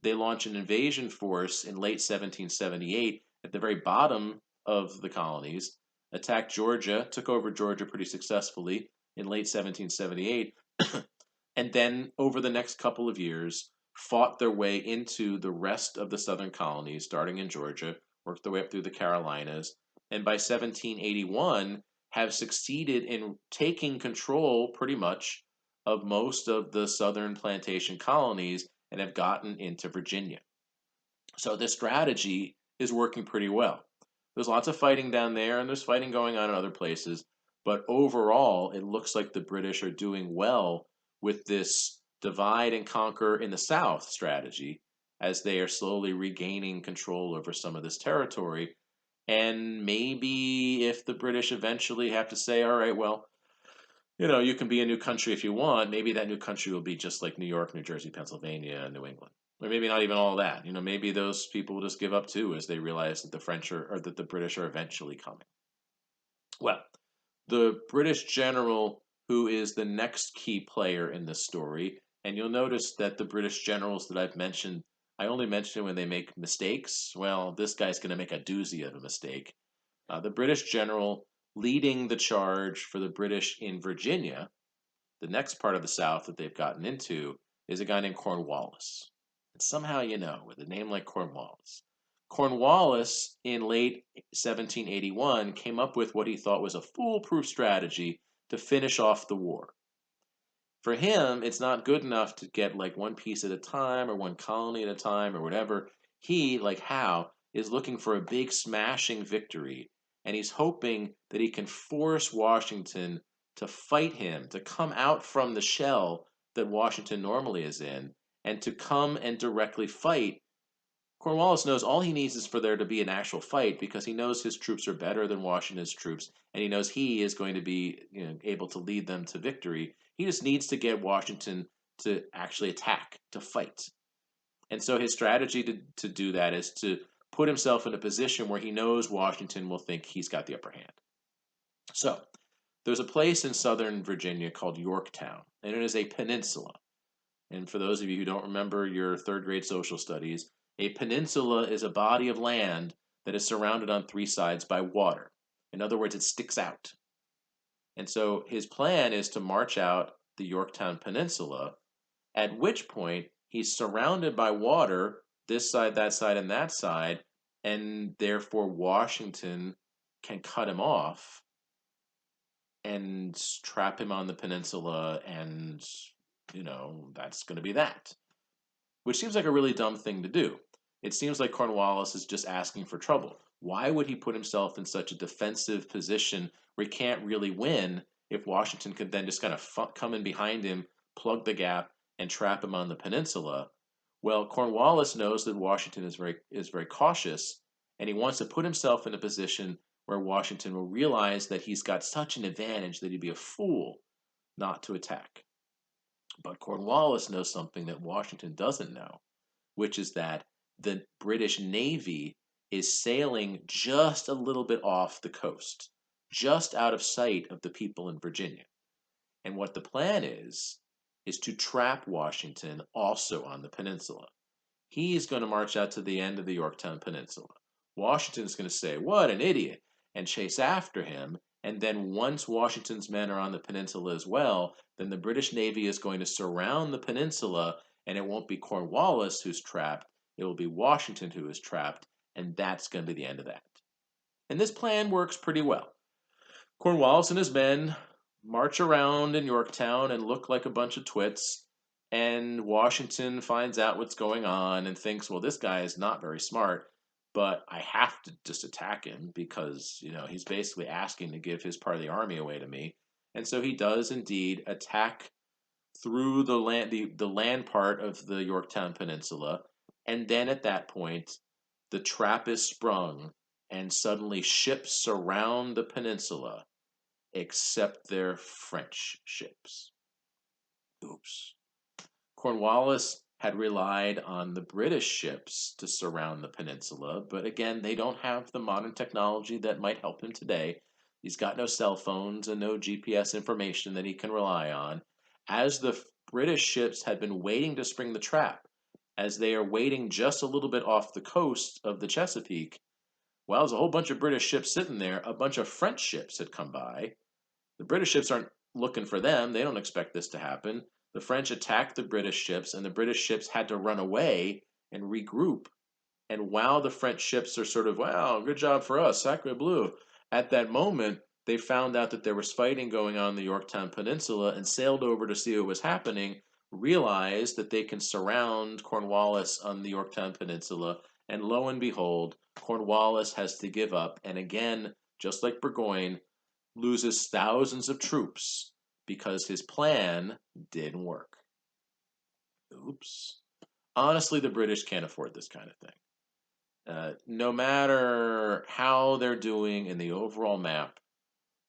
they launch an invasion force in late 1778 at the very bottom of the colonies, attacked Georgia, took over Georgia pretty successfully in late 1778, and then over the next couple of years fought their way into the rest of the southern colonies, starting in Georgia, worked their way up through the Carolinas, and by 1781 have succeeded in taking control pretty much of most of the southern plantation colonies and have gotten into Virginia. So this strategy is working pretty well. There's lots of fighting down there and there's fighting going on in other places, but overall it looks like the British are doing well with this divide and conquer in the South strategy as they are slowly regaining control over some of this territory. And maybe if the British eventually have to say, all right, well, you can be a new country if you want, maybe that new country will be just like New York, New Jersey, Pennsylvania, and New England. Or maybe not even all that. Maybe those people will just give up too as they realize that the French or that the British are eventually coming. Well, the British general who is the next key player in this story, and you'll notice that the British generals that I've mentioned, I only mention when they make mistakes. Well, this guy's going to make a doozy of a mistake. The British general leading the charge for the British in Virginia, the next part of the South that they've gotten into, is a guy named Cornwallis. And somehow with a name like Cornwallis. Cornwallis, in late 1781, came up with what he thought was a foolproof strategy to finish off the war. For him, it's not good enough to get like one piece at a time or one colony at a time or whatever. He, like Howe, is looking for a big smashing victory, and he's hoping that he can force Washington to fight him, to come out from the shell that Washington normally is in, and to come and directly fight. Cornwallis knows all he needs is for there to be an actual fight because he knows his troops are better than Washington's troops, and he knows he is going to be able to lead them to victory. He just needs to get Washington to actually attack, to fight. And so his strategy to do that is to put himself in a position where he knows Washington will think he's got the upper hand. So there's a place in southern Virginia called Yorktown, and it is a peninsula. And for those of you who don't remember your third grade social studies, a peninsula is a body of land that is surrounded on three sides by water. In other words, it sticks out. And so his plan is to march out the Yorktown Peninsula, at which point he's surrounded by water, this side, and that side, and therefore Washington can cut him off and trap him on the peninsula, and, that's going to be that. Which seems like a really dumb thing to do. It seems like Cornwallis is just asking for trouble. Why would he put himself in such a defensive position where he can't really win if Washington could then just kind of come in behind him, plug the gap, and trap him on the peninsula? Well, Cornwallis knows that Washington is very cautious, and he wants to put himself in a position where Washington will realize that he's got such an advantage that he'd be a fool not to attack. But Cornwallis knows something that Washington doesn't know, which is that the British Navy is sailing just a little bit off the coast, just out of sight of the people in Virginia. And what the plan is is to trap Washington also on the peninsula. He's going to march out to the end of the Yorktown Peninsula. Washington's going to say, "What an idiot," and chase after him. And then once Washington's men are on the peninsula as well, then the British Navy is going to surround the peninsula, and it won't be Cornwallis who's trapped, it will be Washington who is trapped, and that's going to be the end of that. And this plan works pretty well. Cornwallis and his men march around in Yorktown and look like a bunch of twits. And Washington finds out what's going on and thinks, well, this guy is not very smart, but I have to just attack him because, he's basically asking to give his part of the army away to me. And so he does indeed attack through the land part of the Yorktown Peninsula. And then at that point, the trap is sprung, and suddenly ships surround the peninsula, except they're French ships. Oops. Cornwallis had relied on the British ships to surround the peninsula, but again, they don't have the modern technology that might help him today. He's got no cell phones and no GPS information that he can rely on. As the British ships had been waiting to spring the trap, as they are waiting just a little bit off the coast of the Chesapeake, well, there's a whole bunch of British ships sitting there. A bunch of French ships had come by. The British ships aren't looking for them. They don't expect this to happen. The French attacked the British ships, and the British ships had to run away and regroup. And while the French ships are sort of, wow, good job for us, sacre bleu, at that moment, they found out that there was fighting going on in the Yorktown Peninsula and sailed over to see what was happening, realized that they can surround Cornwallis on the Yorktown Peninsula, and lo and behold, Cornwallis has to give up. And again, just like Burgoyne, loses thousands of troops because his plan didn't work. Oops. Honestly, the British can't afford this kind of thing. No matter how they're doing in the overall map,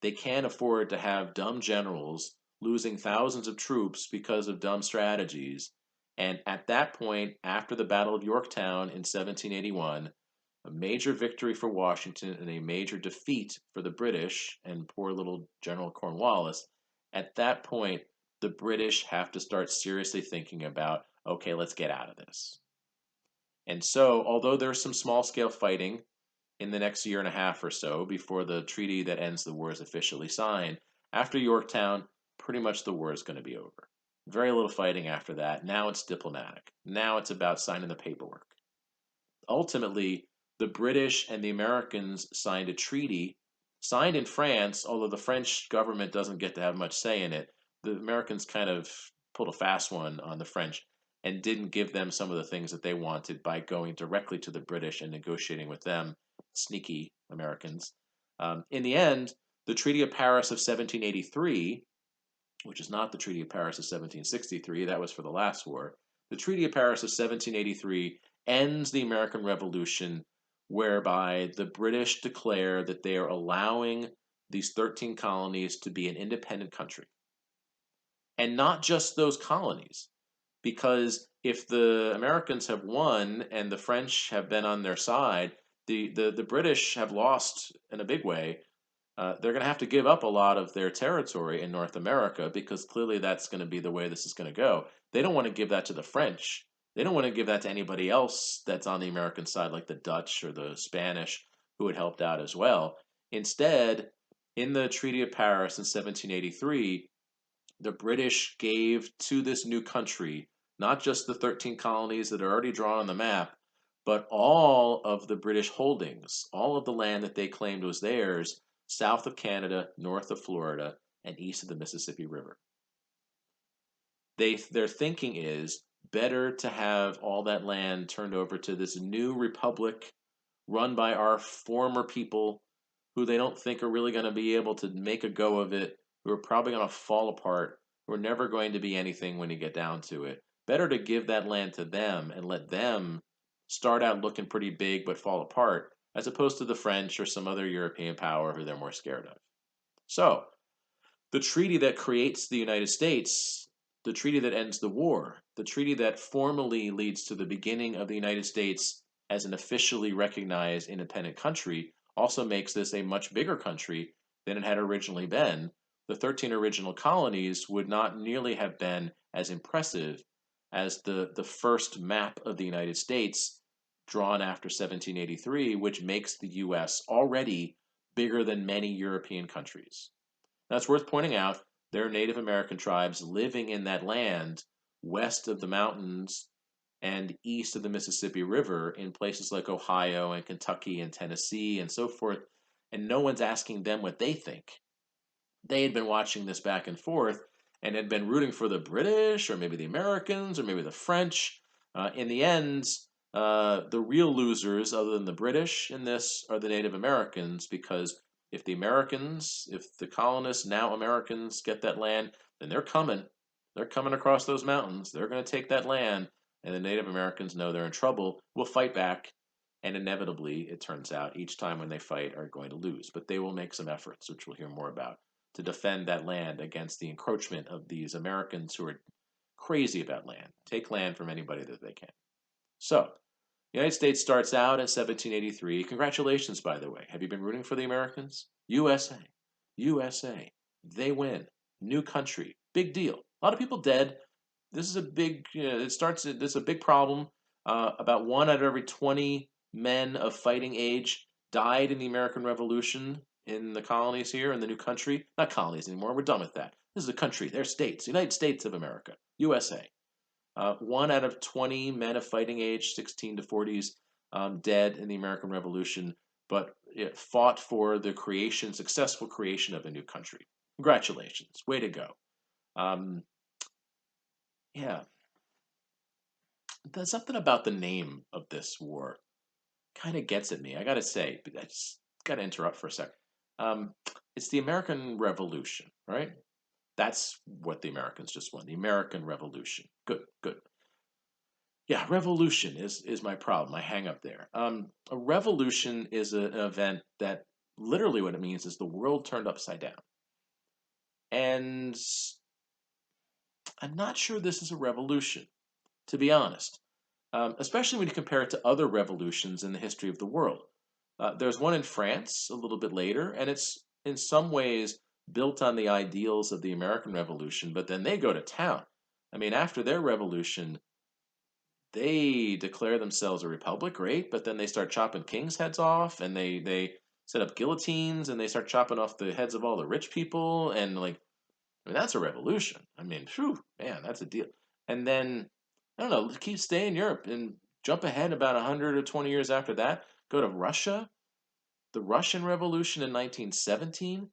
they can't afford to have dumb generals losing thousands of troops because of dumb strategies. And at that point, after the Battle of Yorktown in 1781, a major victory for Washington and a major defeat for the British and poor little General Cornwallis, at that point, the British have to start seriously thinking about, okay, let's get out of this. And so, although there's some small scale fighting in the next year and a half or so before the treaty that ends the war is officially signed, after Yorktown, pretty much the war is going to be over. Very little fighting after that. Now it's diplomatic. Now it's about signing the paperwork. Ultimately, the British and the Americans signed a treaty, signed in France, although the French government doesn't get to have much say in it. The Americans kind of pulled a fast one on the French and didn't give them some of the things that they wanted by going directly to the British and negotiating with them, sneaky Americans. In the end, the Treaty of Paris of 1783, which is not the Treaty of Paris of 1763, that was for the last war. The Treaty of Paris of 1783 ends the American Revolution, whereby the British declare that they are allowing these 13 colonies to be an independent country. And not just those colonies, because if the Americans have won and the French have been on their side, the British have lost in a big way. They're going to have to give up a lot of their territory in North America because clearly that's going to be the way this is going to go. They don't want to give that to the French. They don't want to give that to anybody else that's on the American side, like the Dutch or the Spanish, who had helped out as well. Instead, in the Treaty of Paris in 1783, the British gave to this new country not just the 13 colonies that are already drawn on the map, but all of the British holdings, all of the land that they claimed was theirs, south of Canada, north of Florida, and east of the Mississippi River. Their thinking is better to have all that land turned over to this new republic run by our former people who they don't think are really going to be able to make a go of it, who are probably going to fall apart, who are never going to be anything when you get down to it. Better to give that land to them and let them start out looking pretty big but fall apart, as opposed to the French or some other European power who they're more scared of. So, the treaty that creates the United States, the treaty that ends the war, the treaty that formally leads to the beginning of the United States as an officially recognized independent country, also makes this a much bigger country than it had originally been, the 13 original colonies would not nearly have been as impressive as the first map of the United States drawn after 1783, which makes the US already bigger than many European countries. Now, it's worth pointing out there are Native American tribes living in that land west of the mountains and east of the Mississippi River in places like Ohio and Kentucky and Tennessee and so forth. And no one's asking them what they think. They had been watching this back and forth and had been rooting for the British or maybe the Americans or maybe the French. In the end, the real losers, other than the British in this, are the Native Americans because if the Americans, if the colonists, now Americans, get that land, then they're coming. They're coming across those mountains. They're going to take that land, and the Native Americans know they're in trouble. Will fight back, and inevitably, it turns out, each time when they fight, are going to lose. But they will make some efforts, which we'll hear more about, to defend that land against the encroachment of these Americans who are crazy about land, take land from anybody that they can. So, the United States starts out in 1783. Congratulations, by the way. Have you been rooting for the Americans? USA. USA. They win. New country. Big deal. A lot of people dead. This is a big, this is a big problem. About 1 out of every 20 men of fighting age died in the American Revolution in the colonies here in the new country. Not colonies anymore. We're done with that. This is a country. They're states. United States of America. USA. 1 out of 20 men of fighting age, 16 to 40s, dead in the American Revolution, but it fought for the successful creation of a new country. Congratulations. Way to go. Um, yeah. There's something about the name of this war kind of gets at me. I got to say, but I just got to interrupt for a sec. Um, it's the American Revolution, right? That's what the Americans just won. The American Revolution. Good, good. Yeah, revolution is my problem. I hang up there. A revolution is an event that literally what it means is the world turned upside down. And I'm not sure this is a revolution, to be honest, especially when you compare it to other revolutions in the history of the world. There's one in France a little bit later, and it's in some ways built on the ideals of the American Revolution, but then they go to town. I mean, after their revolution, they declare themselves a republic, right? But then they start chopping kings' heads off, and they set up guillotines, and they start chopping off the heads of all the rich people, and like, I mean, that's a revolution. I mean, phew, man, that's a deal. And then I don't know, keep stay in Europe and jump ahead about 100 or 20 years after that. Go to Russia, the Russian Revolution in 1917.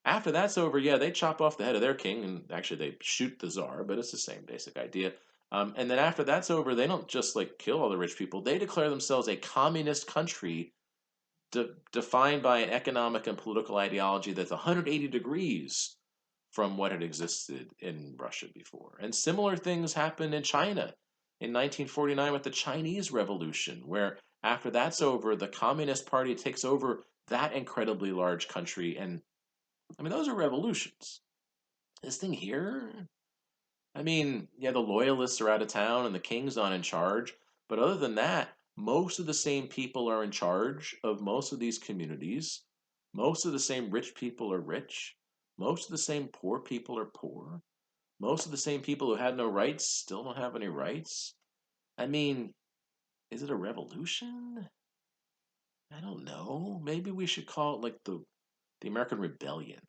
After that's over, yeah, they chop off the head of their king, and actually they shoot the czar, but it's the same basic idea. And then after that's over, they don't just like kill all the rich people. They declare themselves a communist country defined by an economic and political ideology that's 180 degrees from what had existed in Russia before. And similar things happened in China in 1949 with the Chinese Revolution, where after that's over, the Communist Party takes over that incredibly large country. And I mean, those are revolutions. This thing here, I mean, yeah, the loyalists are out of town and the king's not in charge. But other than that, most of the same people are in charge of most of these communities. Most of the same rich people are rich. Most of the same poor people are poor. Most of the same people who had no rights still don't have any rights. I mean, is it a revolution? I don't know. Maybe we should call it like the American Rebellion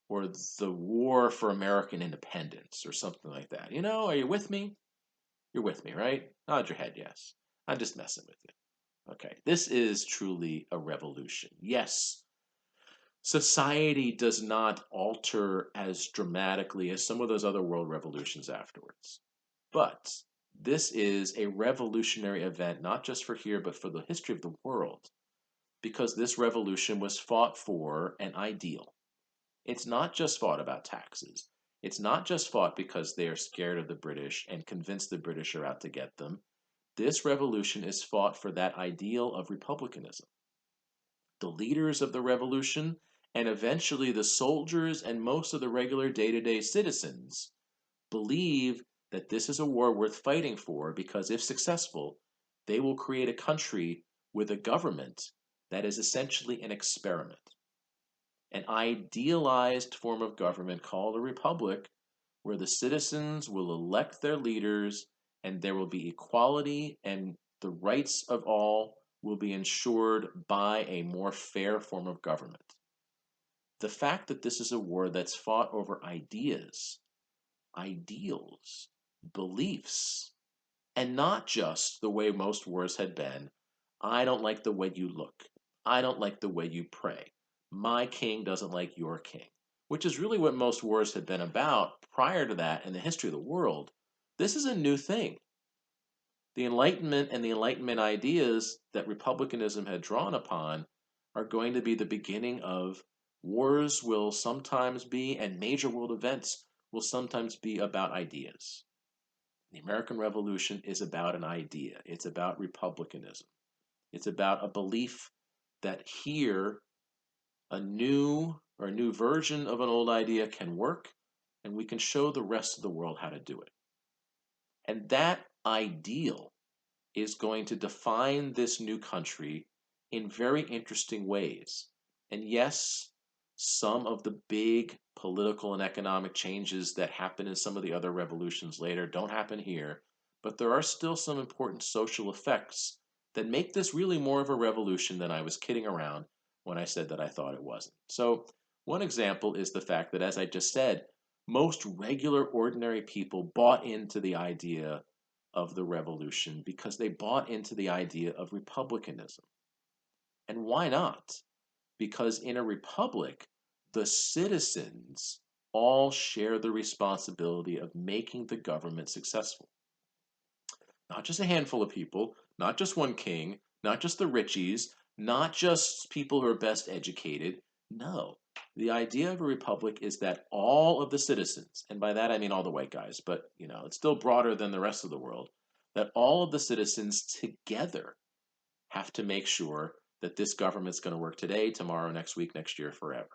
or the War for American Independence or something like that. You know, are you with me? You're with me, right? Nod your head, yes. I'm just messing with you. Okay, this is truly a revolution. Yes, society does not alter as dramatically as some of those other world revolutions afterwards. But this is a revolutionary event, not just for here, but for the history of the world, because this revolution was fought for an ideal. It's not just fought about taxes. It's not just fought because they are scared of the British and convinced the British are out to get them. This revolution is fought for that ideal of republicanism. The leaders of the revolution, and eventually the soldiers and most of the regular day to day citizens, believe that this is a war worth fighting for because if successful, they will create a country with a government that is essentially an experiment. an idealized form of government called a republic, where the citizens will elect their leaders and there will be equality and the rights of all will be ensured by a more fair form of government. The fact that this is a war that's fought over ideas, ideals, beliefs, and not just the way most wars had been. I don't like the way you look. I don't like the way you pray. My king doesn't like your king, which is really what most wars had been about prior to that in the history of the world. This is a new thing. The Enlightenment and the Enlightenment ideas that republicanism had drawn upon are going to be the beginning of wars will sometimes be, and major world events will sometimes be about ideas. The American Revolution is about an idea. It's about republicanism. It's about a belief that here a new version of an old idea can work and we can show the rest of the world how to do it. And that ideal is going to define this new country in very interesting ways. And yes, some of the big political and economic changes that happen in some of the other revolutions later don't happen here, but there are still some important social effects that make this really more of a revolution than I was kidding around when I said that I thought it wasn't. So, one example is the fact that, as I just said, most regular, ordinary people bought into the idea of the revolution because they bought into the idea of republicanism. And why not? Because in a republic, the citizens all share the responsibility of making the government successful. Not just a handful of people, not just one king, not just the richies, not just people who are best educated. No. The idea of a republic is that all of the citizens, and by that I mean all the white guys, but it's still broader than the rest of the world, that all of the citizens together have to make sure that this government's going to work today, tomorrow, next week, next year, forever.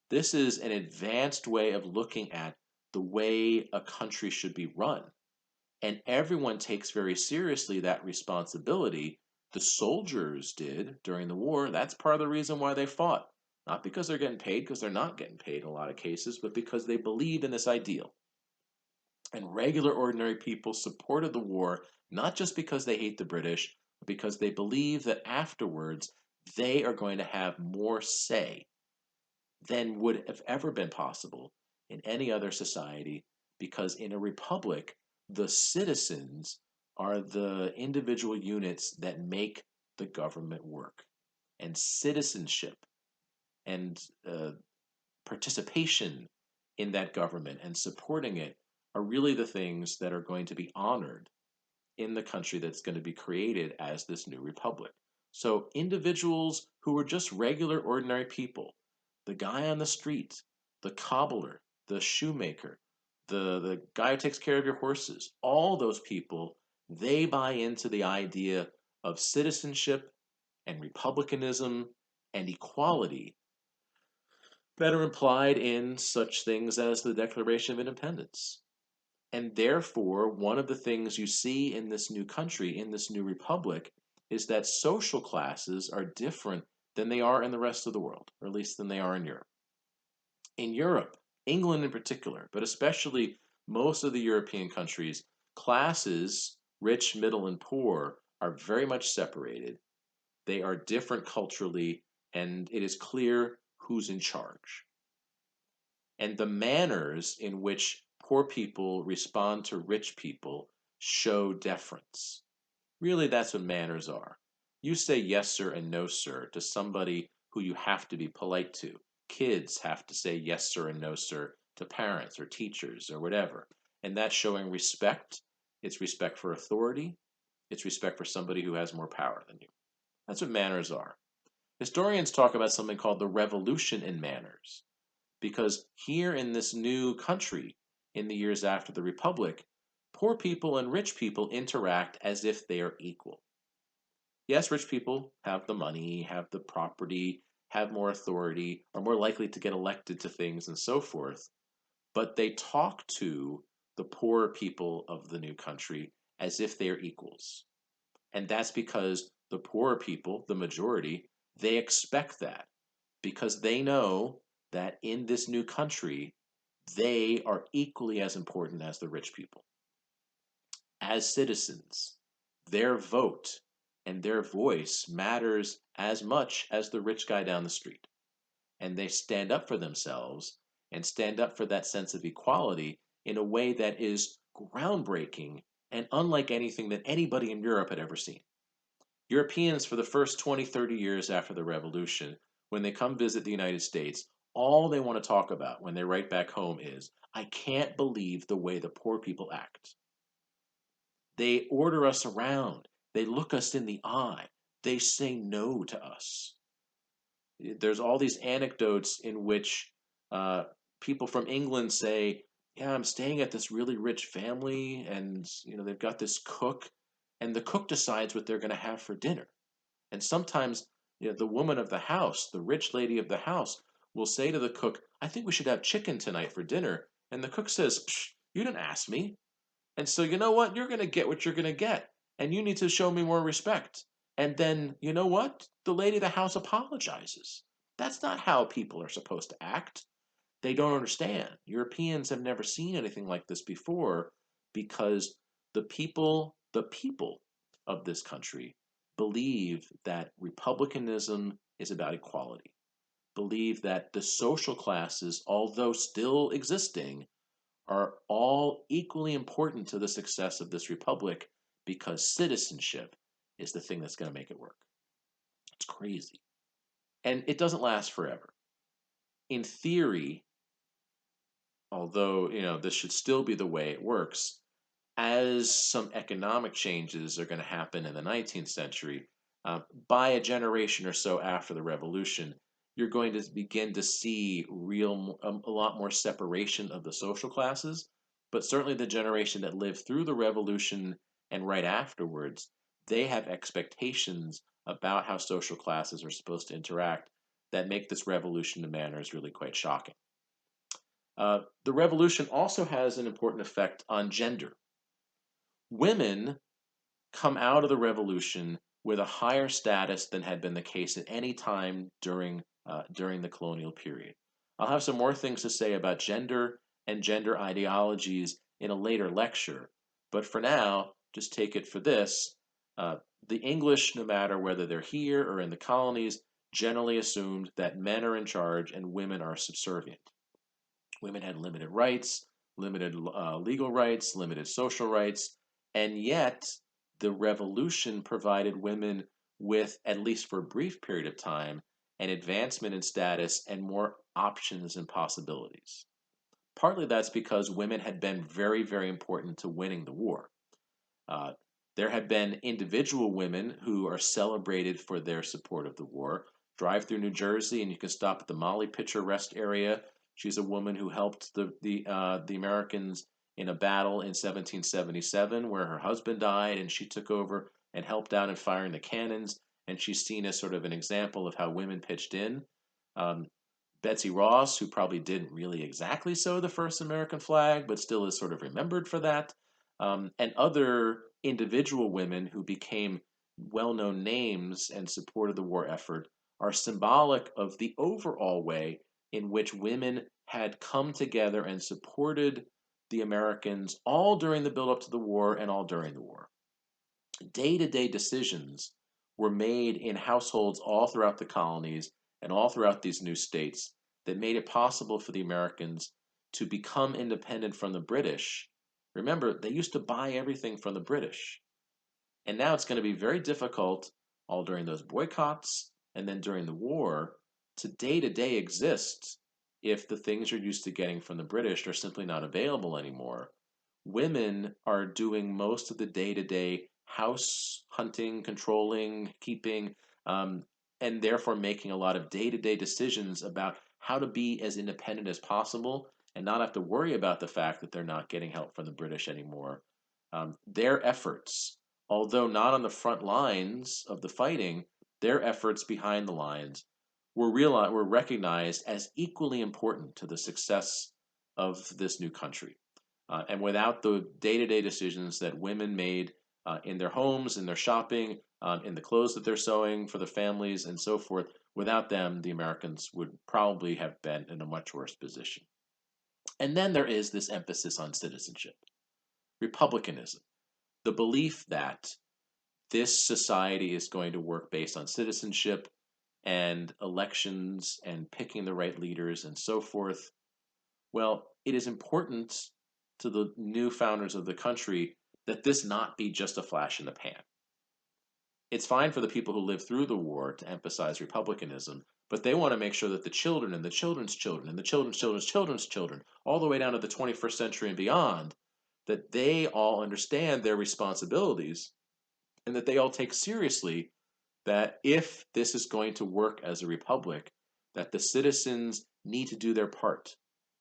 This is an advanced way of looking at the way a country should be run. And everyone takes very seriously that responsibility. The soldiers did during the war. That's part of the reason why they fought. Not because they're getting paid, because they're not getting paid in a lot of cases, but because they believed in this ideal. And regular, ordinary people supported the war, not just because they hate the British, but because they believe that afterwards they are going to have more say than would have ever been possible in any other society, because in a republic, the citizens are the individual units that make the government work. And citizenship and participation in that government and supporting it are really the things that are going to be honored in the country that's going to be created as this new republic. So, individuals who are just regular, ordinary people, the guy on the street, the cobbler, the shoemaker, the guy who takes care of your horses, all those people, they buy into the idea of citizenship and republicanism and equality that are implied in such things as the Declaration of Independence. And therefore, one of the things you see in this new country, in this new republic, is that social classes are different than they are in the rest of the world, or at least than they are in Europe. In Europe, England in particular, but especially most of the European countries, classes, rich, middle, and poor, are very much separated. They are different culturally, and it is clear who's in charge. And the manners in which poor people respond to rich people show deference. Really, that's what manners are. You say yes, sir, and no, sir to somebody who you have to be polite to. Kids have to say yes, sir, and no, sir to parents or teachers or whatever. And that's showing respect. It's respect for authority. It's respect for somebody who has more power than you. That's what manners are. Historians talk about something called the revolution in manners. Because here in this new country, in the years after the Republic, poor people and rich people interact as if they are equal. Yes, rich people have the money, have the property, have more authority, are more likely to get elected to things and so forth, but they talk to the poorer people of the new country as if they are equals. And that's because the poorer people, the majority, they expect that. because they know that in this new country, they are equally as important as the rich people. As citizens, their vote and their voice matters as much as the rich guy down the street. And they stand up for themselves and stand up for that sense of equality in a way that is groundbreaking and unlike anything that anybody in Europe had ever seen. Europeans, for the first 20, 30 years after the revolution, when they come visit the United States, all they want to talk about when they write back home is, I can't believe the way the poor people act. They order us around. They look us in the eye. They say no to us. There's all these anecdotes in which uh, people from England say, "Yeah, I'm staying at this really rich family, and they've got this cook, and the cook decides what they're going to have for dinner." And sometimes, the woman of the house, the rich lady of the house, will say to the cook, "I think we should have chicken tonight for dinner." And the cook says, "Psh, you didn't ask me." And so, you know what? You're going to get what you're going to get. And you need to show me more respect. And then, you know what? The lady of the house apologizes. That's not how people are supposed to act. They don't understand. Europeans have never seen anything like this before because the people of this country believe that republicanism is about equality, believe that the social classes, although still existing, are all equally important to the success of this republic because citizenship is the thing that's going to make it work. It's crazy. And it doesn't last forever. In theory, although, this should still be the way it works, as some economic changes are going to happen in the 19th century, by a generation or so after the revolution, you're going to begin to see a lot more separation of the social classes. But certainly the generation that lived through the revolution and right afterwards, they have expectations about how social classes are supposed to interact that make this revolution to manners really quite shocking. The revolution also has an important effect on gender. Women come out of the revolution with a higher status than had been the case at any time during the colonial period. I'll have some more things to say about gender and gender ideologies in a later lecture, but for now, just take it for this. Uh, the English, no matter whether they're here or in the colonies, generally assumed that men are in charge and women are subservient. Women had limited rights, limited legal rights, limited social rights, and yet the revolution provided women with, at least for a brief period of time, an advancement in status and more options and possibilities. Partly that's because women had been very, very important to winning the war. Uh, there have been individual women who are celebrated for their support of the war. Drive through New Jersey, and you can stop at the Molly Pitcher Rest area. She's a woman who helped the Americans in a battle in 1777 where her husband died, and she took over and helped out in firing the cannons. And she's seen as sort of an example of how women pitched in. Um, Betsy Ross, who probably didn't really exactly sew the first American flag, but still is sort of remembered for that, and other individual women who became well known names and supported the war effort are symbolic of the overall way in which women had come together and supported the Americans all during the build up to the war and all during the war. Day to day decisions were made in households all throughout the colonies and all throughout these new states that made it possible for the Americans to become independent from the British. Remember, they used to buy everything from the British. And now it's going to be very difficult, all during those boycotts and then during the war, to day exist if the things you're used to getting from the British are simply not available anymore. Women are doing most of the day to day house hunting, controlling, keeping, um, and therefore making a lot of day to day decisions about how to be as independent as possible and not have to worry about the fact that they're not getting help from the British anymore. Their efforts, although not on the front lines of the fighting, their efforts behind the lines were recognized as equally important to the success of this new country. And without the day to day decisions that women made in their homes, in their shopping, in the clothes that they're sewing for their families and so forth. Without them, the Americans would probably have been in a much worse position. And then there is this emphasis on citizenship, republicanism, the belief that this society is going to work based on citizenship and elections and picking the right leaders and so forth. Well, it is important to the new founders of the country that this not be just a flash in the pan. It's fine for the people who lived through the war to emphasize republicanism, but they want to make sure that the children and the children's children and the children's children's children's children, all the way down to the 21st century and beyond, that they all understand their responsibilities and that they all take seriously that if this is going to work as a republic, that the citizens need to do their part,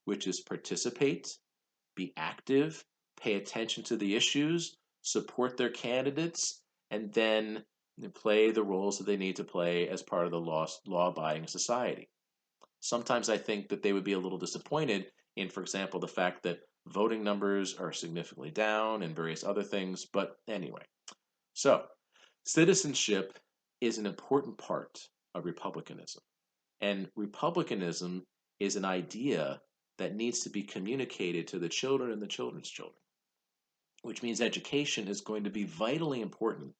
which is participate, be active, pay attention to the issues, support their candidates, and then play the roles that they need to play as part of the law-abiding society. Sometimes I think that they would be a little disappointed in, for example, the fact that voting numbers are significantly down and various other things. But anyway, so citizenship is an important part of republicanism. And republicanism is an idea that needs to be communicated to the children and the children's children, which means education is going to be vitally important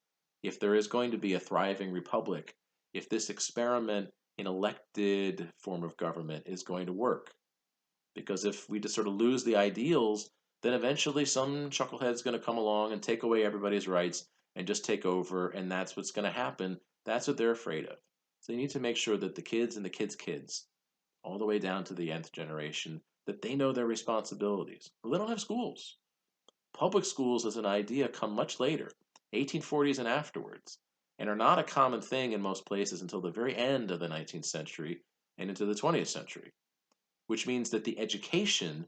if there is going to be a thriving republic, if this experiment in elected form of government is going to work. Because if we just sort of lose the ideals, then eventually some chucklehead's going to come along and take away everybody's rights and just take over, and that's what's going to happen. That's what they're afraid of. So you need to make sure that the kids and the kids' kids, all the way down to the nth generation, that they know their responsibilities. Well, they don't have schools. Public schools as an idea come much later, 1840s and afterwards, and are not a common thing in most places until the very end of the 19th century and into the 20th century, which means that the education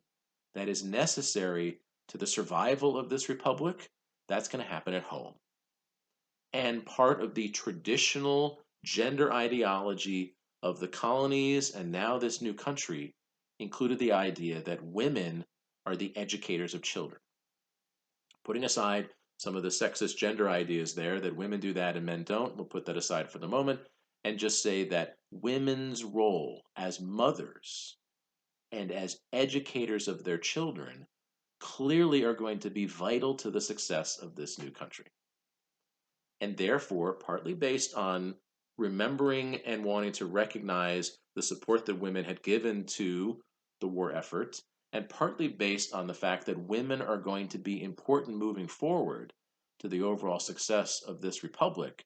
that is necessary to the survival of this republic, that's going to happen at home. And part of the traditional gender ideology of the colonies and now this new country included the idea that women are the educators of children. Putting aside some of the sexist gender ideas there, that women do that and men don't, we'll put that aside for the moment and just say that women's role as mothers and as educators of their children clearly are going to be vital to the success of this new country. And therefore, partly based on remembering and wanting to recognize the support that women had given to the war effort, and partly based on the fact that women are going to be important moving forward to the overall success of this republic,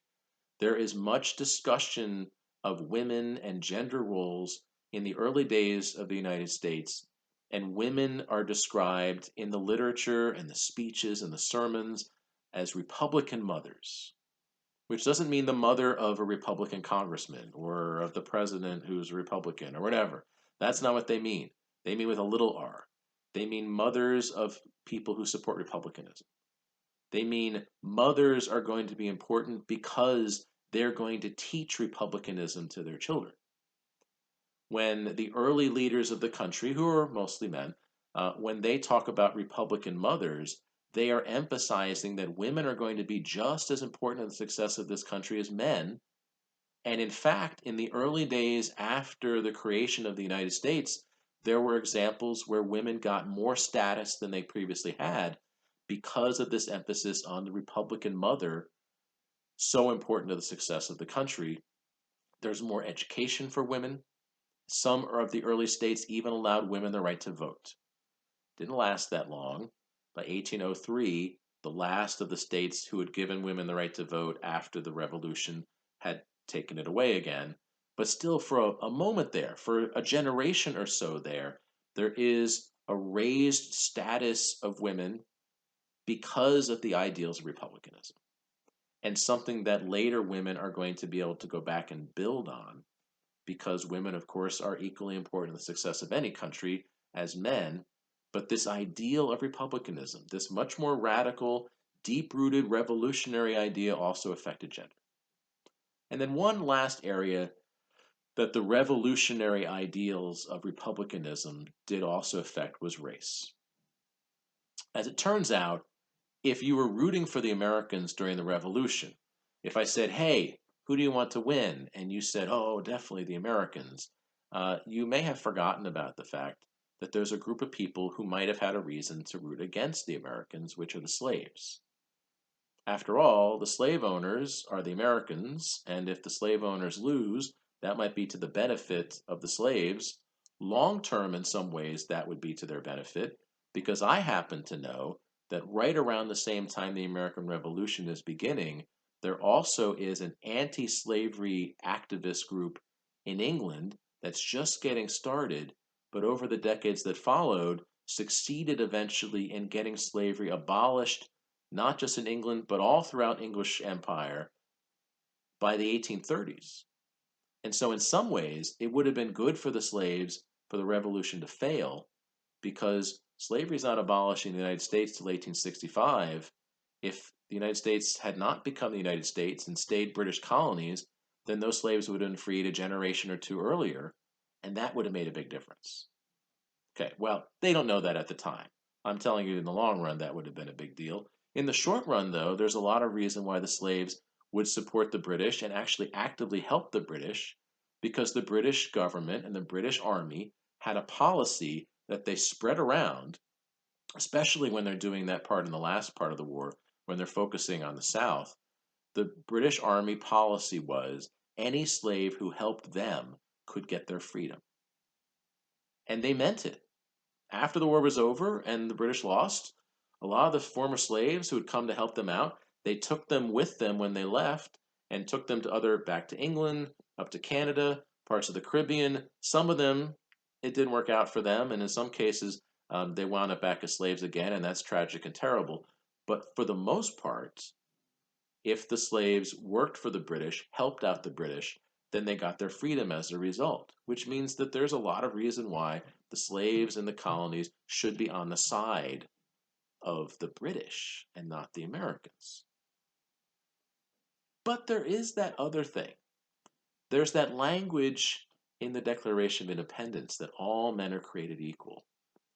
there is much discussion of women and gender roles in the early days of the United States, and women are described in the literature and the speeches and the sermons as Republican mothers, which doesn't mean the mother of a Republican congressman or of the president who's a Republican or whatever. That's not what they mean. They mean with a little r. They mean mothers of people who support republicanism. They mean mothers are going to be important because they're going to teach republicanism to their children. When the early leaders of the country, who are mostly men, when they talk about Republican mothers, they are emphasizing that women are going to be just as important in the success of this country as men. And in fact, in the early days after the creation of the United States, there were examples where women got more status than they previously had because of this emphasis on the Republican mother, so important to the success of the country. There's more education for women. Some of the early states even allowed women the right to vote. Didn't last that long. By 1803, the last of the states who had given women the right to vote after the Revolution had taken it away again. But still, for a moment there, for a generation or so there is a raised status of women because of the ideals of republicanism, and something that later women are going to be able to go back and build on, because women, of course, are equally important in the success of any country as men. But this ideal of republicanism, this much more radical, deep rooted revolutionary idea, also affected gender. And then one last area that the revolutionary ideals of republicanism did also affect was race. As it turns out, if you were rooting for the Americans during the Revolution, If I said, hey, who do you want to win? And you said, oh, definitely the Americans, you may have forgotten about the fact that there's a group of people who might have had a reason to root against the Americans, which are the slaves. After all, the slave owners are the Americans, and if the slave owners lose, that might be to the benefit of the slaves. Long term, in some ways, that would be to their benefit, because I happen to know that right around the same time the American Revolution is beginning, there also is an anti slavery activist group in England that's just getting started, but over the decades that followed, succeeded eventually in getting slavery abolished not just in England, but all throughout English Empire by the 1830s. And so, in some ways, it would have been good for the slaves for the revolution to fail because slavery is not abolished in the United States till 1865. If the United States had not become the United States and stayed British colonies, then those slaves would have been freed a generation or two earlier, and that would have made a big difference. Okay, well, they don't know that at the time. I'm telling you, in the long run, that would have been a big deal. In the short run, though, there's a lot of reason why the slaves would support the British and actually actively help the British because the British government and the British army had a policy that they spread around, especially when they're doing that part in the last part of the war, when they're focusing on the South. The British army policy was any slave who helped them could get their freedom. And they meant it. After the war was over and the British lost, a lot of the former slaves who had come to help them out, they took them with them when they left and took them to back to England, up to Canada, parts of the Caribbean. Some of them, it didn't work out for them, and in some cases, they wound up back as slaves again, and that's tragic and terrible. But for the most part, if the slaves worked for the British, helped out the British, then they got their freedom as a result, which means that there's a lot of reason why the slaves in the colonies should be on the side of the British and not the Americans. But there is that other thing. There's that language in the Declaration of Independence that all men are created equal.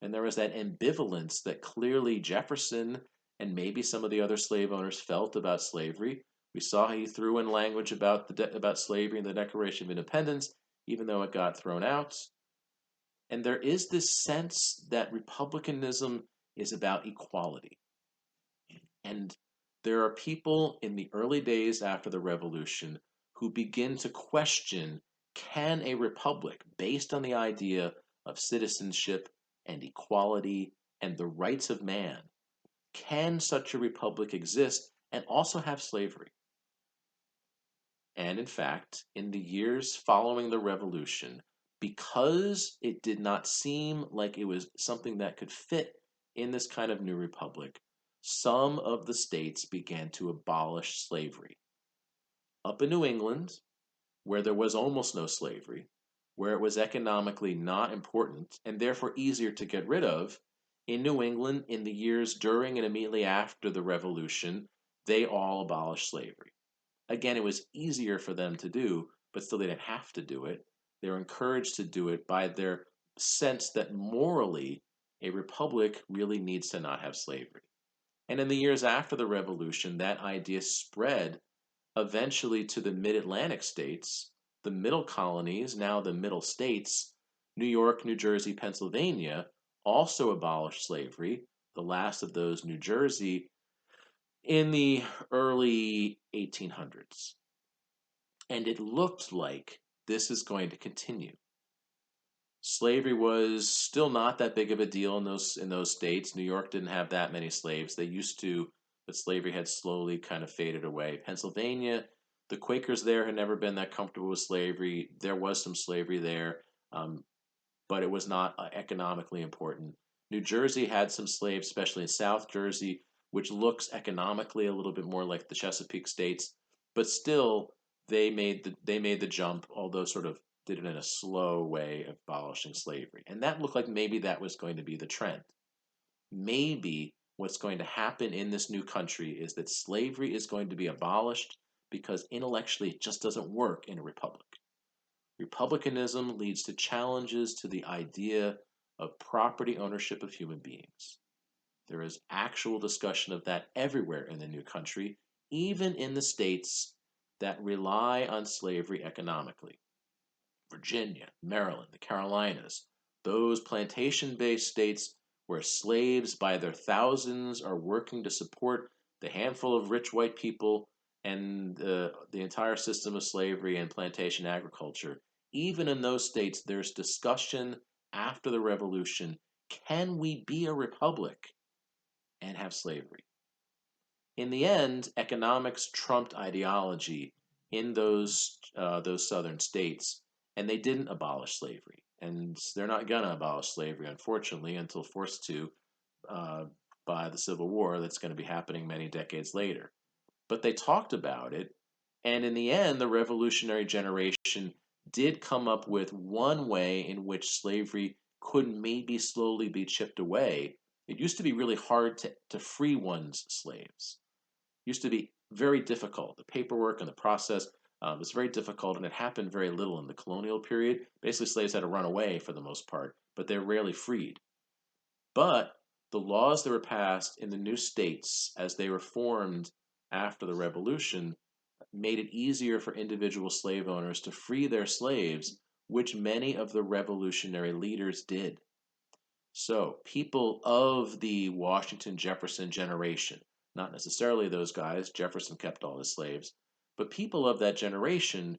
And there was that ambivalence that clearly Jefferson and maybe some of the other slave owners felt about slavery. We saw he threw in language about slavery in the Declaration of Independence, even though it got thrown out. And there is this sense that republicanism is about equality. And there are people in the early days after the revolution who begin to question, can a republic based on the idea of citizenship and equality and the rights of man, can such a republic exist and also have slavery? And in fact, in the years following the revolution, because it did not seem like it was something that could fit in this kind of new republic, some of the states began to abolish slavery. Up in New England, where there was almost no slavery, where it was economically not important and therefore easier to get rid of, in New England, in the years during and immediately after the Revolution, they all abolished slavery. Again, it was easier for them to do, but still they didn't have to do it. They were encouraged to do it by their sense that morally a republic really needs to not have slavery. And in the years after the Revolution, that idea spread eventually to the mid Atlantic states, the middle colonies, now the middle states. New York, New Jersey, Pennsylvania also abolished slavery, the last of those, New Jersey, in the early 1800s. And it looked like this is going to continue. Slavery was still not that big of a deal in those states. New York didn't have that many slaves. They used to, but slavery had slowly kind of faded away. Pennsylvania, the Quakers there had never been that comfortable with slavery. There was some slavery there, but it was not economically important. New Jersey had some slaves, especially in South Jersey, which looks economically a little bit more like the Chesapeake states, but still they made the jump, although sort of did it in a slow way of abolishing slavery. And that looked like maybe that was going to be the trend. Maybe what's going to happen in this new country is that slavery is going to be abolished because intellectually it just doesn't work in a republic. Republicanism leads to challenges to the idea of property ownership of human beings. There is actual discussion of that everywhere in the new country, even in the states that rely on slavery economically. Virginia, Maryland, the Carolinas, those plantation based states where slaves by their thousands are working to support the handful of rich white people and the entire system of slavery and plantation agriculture. Even in those states, there's discussion after the revolution, can we be a republic and have slavery? In the end, economics trumped ideology in those southern states, and they didn't abolish slavery, and they're not going to abolish slavery, unfortunately, until forced to uh, by the Civil War. That's going to be happening many decades later. But they talked about it, and in the end, the revolutionary generation did come up with one way in which slavery could maybe slowly be chipped away. It used to be really hard to free one's slaves. Used to be very difficult. The paperwork and the process was very difficult, and it happened very little in the colonial period. Basically, slaves had to run away for the most part, but they're rarely freed. But the laws that were passed in the new states as they were formed after the revolution made it easier for individual slave owners to free their slaves, which many of the revolutionary leaders did. So, people of the Washington Jefferson generation, not necessarily those guys, Jefferson kept all his slaves, but people of that generation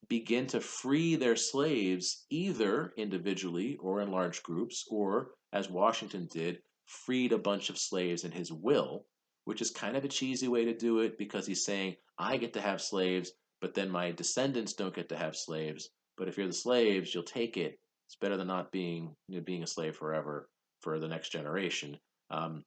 begin to free their slaves either individually or in large groups, or as Washington did, freed a bunch of slaves in his will, which is kind of a cheesy way to do it because he's saying, I get to have slaves, but then my descendants don't get to have slaves. But if you're the slaves, you'll take it. It's better than not being a slave forever for the next generation. Um,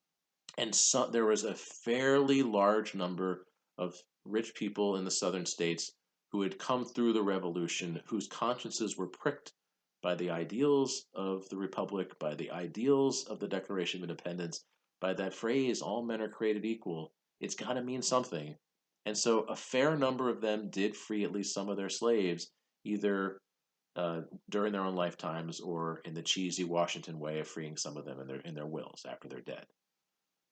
and so there was a fairly large number of rich people in the southern states who had come through the revolution, whose consciences were pricked by the ideals of the republic, by the ideals of the Declaration of Independence, by that phrase, all men are created equal. It's got to mean something. And so a fair number of them did free at least some of their slaves, either during their own lifetimes or in the cheesy Washington way of freeing some of them in their wills after they're dead.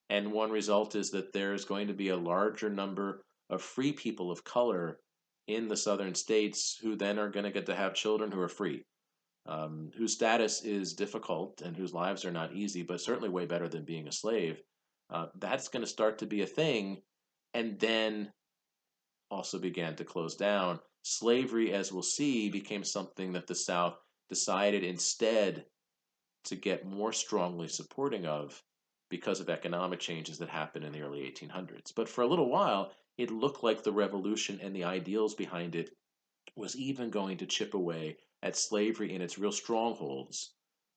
And one result is that there's going to be a larger number of free people of color in the southern states who then are going to get to have children who are free, whose status is difficult and whose lives are not easy, but certainly way better than being a slave. That's going to start to be a thing, and then also began to close down. Slavery, as we'll see, became something that the South decided instead to get more strongly supporting of because of economic changes that happened in the early 1800s. But for a little while, it looked like the revolution and the ideals behind it was even going to chip away at slavery in its real strongholds,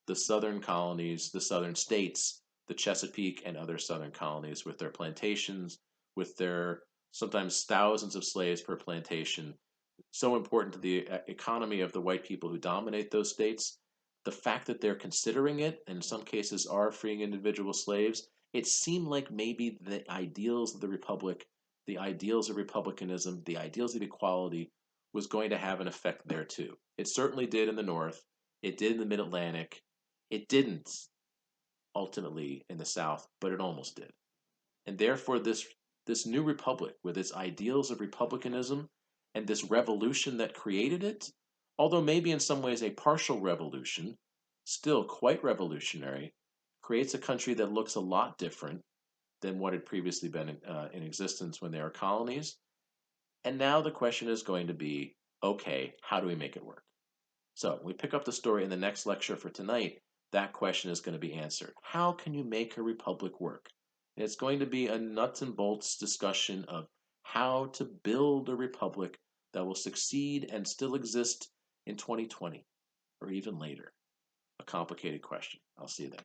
the southern colonies, the southern states, the Chesapeake and other southern colonies with their plantations, with their sometimes thousands of slaves per plantation, so important to the economy of the white people who dominate those states. The fact that they're considering it, and in some cases are freeing individual slaves, it seemed like maybe the ideals of the republic, the ideals of republicanism, the ideals of equality was going to have an effect there too. It certainly did in the North. It did in the Mid Atlantic. It didn't ultimately in the South, but it almost did. And therefore, this new republic, with its ideals of republicanism and this revolution that created it, although maybe in some ways a partial revolution, still quite revolutionary, creates a country that looks a lot different than what had previously been in existence when they were colonies. And now the question is going to be, okay, how do we make it work? So we pick up the story in the next lecture for tonight. That question is going to be answered. How can you make a republic work? It's going to be a nuts and bolts discussion of how to build a republic that will succeed and still exist in 2020 or even later. A complicated question. I'll see you then.